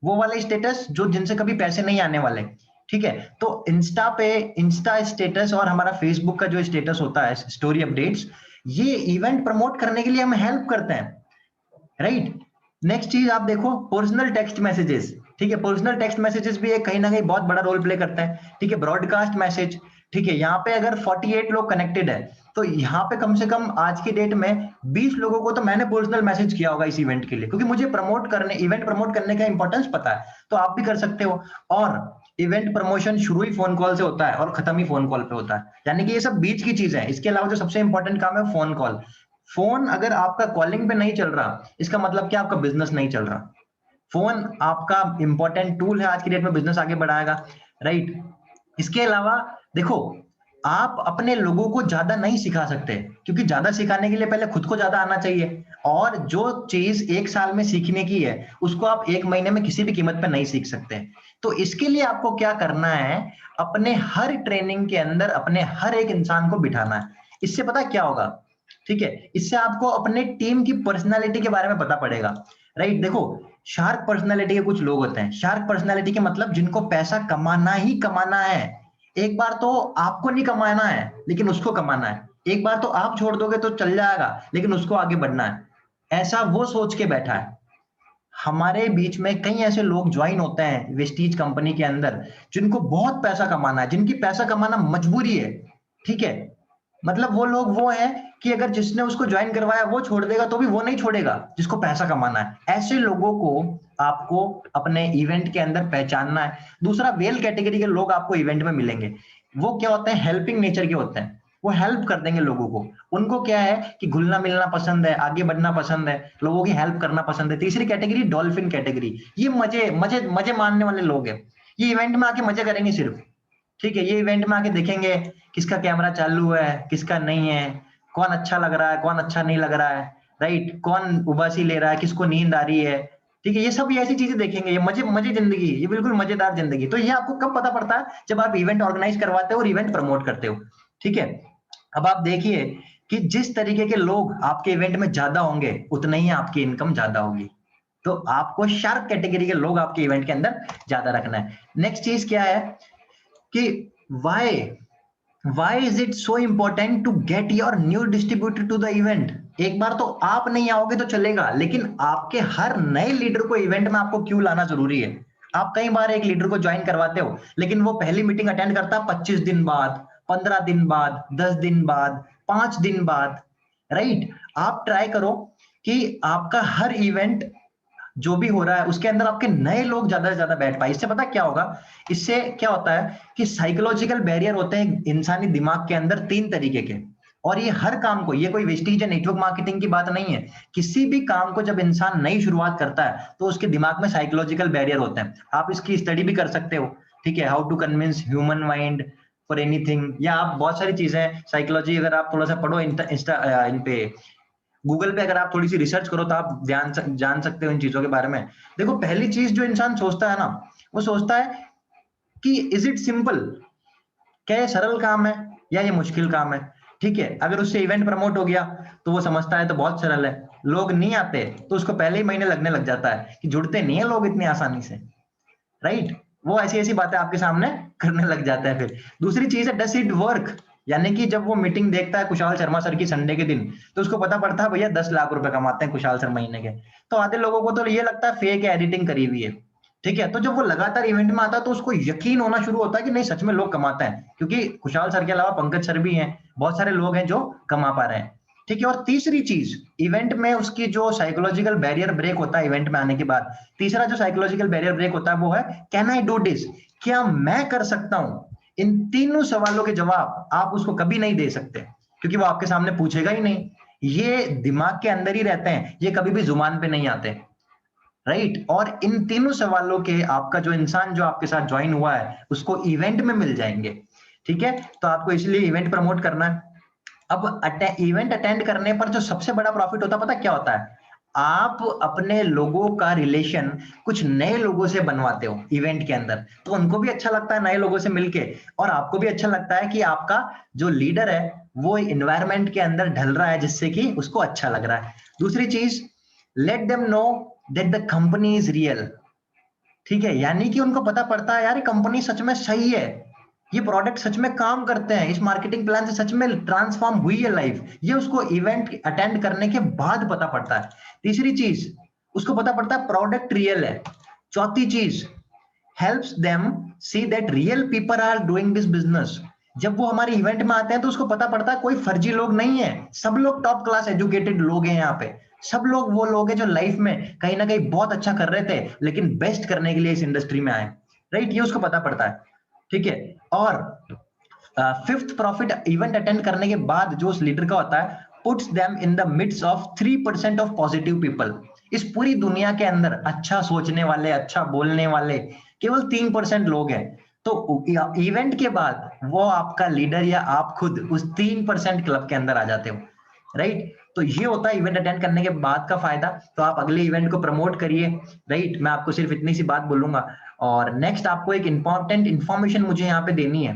वो वाले स्टेटस जो जिनसे कभी पैसे नहीं आने वाले, ठीक है। तो इंस्टा स्टेटस और हमारा फेसबुक का जो स्टेटस होता है, स्टोरी अपडेट्स, ये इवेंट प्रमोट करने के लिए हमें हेल्प करते हैं, राइट? नेक्स्ट चीज आप देखो, पर्सनल टेक्स्ट मैसेजेस, ठीक है। पर्सनल टेक्स्ट मैसेजेस भी एक कहीं ना कहीं बहुत बड़ा रोल प्ले करता है, ठीक है। ब्रॉडकास्ट मैसेज, ठीक है, यहाँ पे अगर 48 लोग कनेक्टेड है, तो यहाँ पे कम से कम आज की डेट में 20 लोगों को तो मैंने पर्सनल मैसेज किया होगा इस इवेंट के लिए, क्योंकि मुझे इवेंट प्रमोट करने का इंपॉर्टेंस पता है, तो आप भी कर सकते हो। और इवेंट प्रमोशन शुरू ही फोन कॉल से होता है और खत्म ही फोन कॉल पे होता है, यानी कि ये सब बीच की चीज है। इसके अलावा जो सबसे इंपॉर्टेंट काम है, फोन कॉल। फोन अगर आपका कॉलिंग पे नहीं चल रहा, इसका मतलब क्या, आपका बिजनेस नहीं चल रहा। फोन आपका इंपॉर्टेंट टूल है, आज की डेट में बिजनेस आगे बढ़ाएगा, राइट? इसके अलावा देखो, आप अपने लोगों को ज्यादा नहीं सिखा सकते, क्योंकि ज्यादा सिखाने के लिए पहले खुद को ज्यादा आना चाहिए, और जो चीज 1 साल में सीखने की है उसको आप 1 महीने में किसी भी कीमत पे नहीं सीख सकते। तो इसके लिए आपको क्या करना है, अपने हर ट्रेनिंग के अंदर अपने हर एक इंसान को बिठाना है। इससे पता क्या होगा, ठीक है, इससे आपको अपने टीम की पर्सनालिटी के बारे में पता पड़ेगा, राइट? देखो, शार्क पर्सनालिटी के कुछ लोग होते हैं, शार्क पर्सनालिटी के मतलब जिनको पैसा कमाना ही कमाना है। एक बार तो आपको नहीं कमाना है लेकिन उसको कमाना है, एक बार तो आप छोड़ दोगे तो चल जाएगा लेकिन उसको आगे बढ़ना है, ऐसा वो सोच के बैठा है। हमारे बीच में कई ऐसे लोग ज्वाइन होते हैं वेस्टीज कंपनी के अंदर जिनको बहुत पैसा कमाना है, जिनकी पैसा कमाना मजबूरी है, ठीक है। मतलब वो लोग वो है कि अगर जिसने उसको ज्वाइन करवाया वो छोड़ देगा तो भी वो नहीं छोड़ेगा जिसको पैसा कमाना है। ऐसे लोगों को आपको अपने इवेंट के अंदर पहचानना है। दूसरा, वेल कैटेगरी के लोग आपको इवेंट में मिलेंगे। वो क्या होते हैं, हेल्पिंग नेचर के होते हैं, वो हेल्प कर देंगे लोगों को। उनको क्या है कि घुलना मिलना पसंद है, आगे बढ़ना पसंद है, लोगों की हेल्प करना पसंद है। तीसरी कैटेगरी डॉल्फिन कैटेगरी, ये मजे मजे मजे मारने वाले लोग हैं। ये इवेंट में आके मजे करेंगे सिर्फ, ठीक है। ये इवेंट में आके देखेंगे किसका कैमरा चालू है, किसका नहीं है, कौन अच्छा लग रहा है, कौन अच्छा नहीं लग रहा है, राइट, कौन उबासी ले रहा है, किसको नींद आ रही है, ठीक है। ये सब ये ऐसी चीजें देखेंगे। ये मजे मजे जिंदगी, ये बिल्कुल मजेदार जिंदगी। तो ये आपको कब पता पड़ता है, जब आप इवेंट ऑर्गेनाइज करवाते हो और इवेंट प्रमोट करते हो, ठीक है। अब आप देखिए कि जिस तरीके के लोग आपके इवेंट में ज्यादा होंगे उतना ही आपकी इनकम ज्यादा होगी। तो आपको शार्प कैटेगरी के लोग आपके इवेंट के अंदर ज्यादा रखना है। नेक्स्ट चीज क्या है कि why why is it so important to get your new distributor to the event? एक बार तो आप नहीं आओगे तो चलेगा, लेकिन आपके हर नए लीडर को इवेंट में आपको क्यों लाना जरूरी है। आप कई बार एक लीडर को ज्वाइन करवाते हो, लेकिन वो पहली मीटिंग अटेंड करता है 25 दिन बाद, 15 दिन बाद, 10 दिन बाद, 5 दिन बाद, राइट। आप ट्राई करो कि आपका हर इवेंट जो भी हो रहा है उसके अंदर आपके नए लोग ज्यादा से ज्यादा बैठ पाए। इससे पता क्या होगा, इससे क्या होता है कि साइकोलॉजिकल बैरियर होते हैं इंसानी दिमाग के अंदर 3 तरीके के। और ये हर काम को, ये कोई वेस्टीज या नेटवर्क मार्केटिंग की बात नहीं है, किसी भी काम को जब इंसान नई शुरुआत करता है तो उसके दिमाग में साइकोलॉजिकल बैरियर होते हैं। आप इसकी स्टडी भी कर सकते हो, ठीक है, how to convince human mind for anything, या आप बहुत सारी चीजें साइकोलॉजी अगर आप थोड़ा सा पढ़ो इन पे गूगल पे, अगर आप थोड़ी सी रिसर्च करो तो आप जान सकते हो इन चीजों के बारे में। देखो, पहली चीज जो इंसान सोचता है ना, वो सोचता है कि इज इट सिंपल, क्या ये सरल काम है या ये मुश्किल काम है, ठीक है। अगर उससे इवेंट प्रमोट हो गया तो वो समझता है तो बहुत सरल है, लोग नहीं आते तो उसको पहले ही महीने लगने लग जाता है कि जुड़ते नहीं है लोग इतनी आसानी से, राइट। वो ऐसी ऐसी बातें आपके सामने करने लग जाता है। फिर दूसरी चीज है डस इट वर्क, यानी कि जब वो मीटिंग देखता है कुशाल शर्मा सर की संडे के दिन, तो उसको पता पड़ता है भैया 10 लाख रुपए कमाते हैं कुशाल सर महीने के। तो आधे लोगों को तो ये लगता है फेक है, एडिटिंग करी हुई है, ठीक है। तो जब वो लगातार इवेंट में आता है तो उसको यकीन होना शुरू होता है कि नहीं, सच में लोग कमाते हैं, क्योंकि कुशाल सर के अलावा पंकज सर भी हैं, बहुत सारे लोग हैं जो कमा पा रहे हैं, ठीक है। और तीसरी चीज, इवेंट में उसकी जो साइकोलॉजिकल बैरियर ब्रेक होता है इवेंट में आने के बाद, तीसरा जो साइकोलॉजिकल बैरियर ब्रेक होता है वो है कैन आई डू दिस, क्या मैं कर सकता हूं। इन तीनों सवालों के जवाब आप उसको कभी नहीं दे सकते, क्योंकि वो आपके सामने पूछेगा ही नहीं। ये दिमाग के अंदर ही रहते हैं, ये कभी भी जुबान पे नहीं आते, राइट। और इन तीनों सवालों के आपका जो इंसान जो आपके साथ ज्वाइन हुआ है उसको इवेंट में मिल जाएंगे, ठीक है। तो आपको इसलिए इवेंट प्रमोट करना है। अब इवेंट अटेंड करने पर जो सबसे बड़ा प्रॉफिट होता है, पता क्या होता है, आप अपने लोगों का रिलेशन कुछ नए लोगों से बनवाते हो इवेंट के अंदर, तो उनको भी अच्छा लगता है नए लोगों से मिलके, और आपको भी अच्छा लगता है कि आपका जो लीडर है वो इन्वायरमेंट के अंदर ढल रहा है जिससे कि उसको अच्छा लग रहा है। दूसरी चीज, let them know that the company is real, ठीक है। यानी कि उनको पता पड़ता है यार ये कंपनी सच में सही है, ये प्रोडक्ट सच में काम करते हैं, इस मार्केटिंग प्लान से सच में ट्रांसफॉर्म हुई है लाइफ, ये उसको इवेंट अटेंड करने के बाद पता पड़ता है। तीसरी चीज, उसको पता पड़ता है प्रोडक्ट रियल है। चौथी चीज, helps them see that real people are doing this business. जब वो हमारे इवेंट में आते हैं तो उसको पता पड़ता है कोई फर्जी लोग नहीं है, सब लोग टॉप क्लास एजुकेटेड लोग हैं यहाँ पे, सब लोग वो लोग हैं जो लाइफ में कहीं ना कहीं बहुत अच्छा कर रहे थे लेकिन बेस्ट करने के लिए इस इंडस्ट्री में आए, राइट। ये उसको पता पड़ता है, ठीक है। और फिफ्थ प्रॉफिट, इवेंट अटेंड करने के बाद जो उस लीडर का होता है, puts them in the midst of 3% of positive people. इस पूरी दुनिया के अंदर अच्छा सोचने वाले, अच्छा बोलने वाले केवल 3% लोग हैं। तो इवेंट के बाद वो आपका लीडर या आप खुद उस 3% क्लब के अंदर आ जाते हो, राइट। तो ये होता है इवेंट अटेंड करने के बाद का फायदा। तो आप अगले इवेंट को प्रमोट करिए, राइट। मैं आपको सिर्फ इतनी सी बात बोलूंगा। और नेक्स्ट आपको एक इंपॉर्टेंट इंफॉर्मेशन मुझे यहाँ पे देनी है,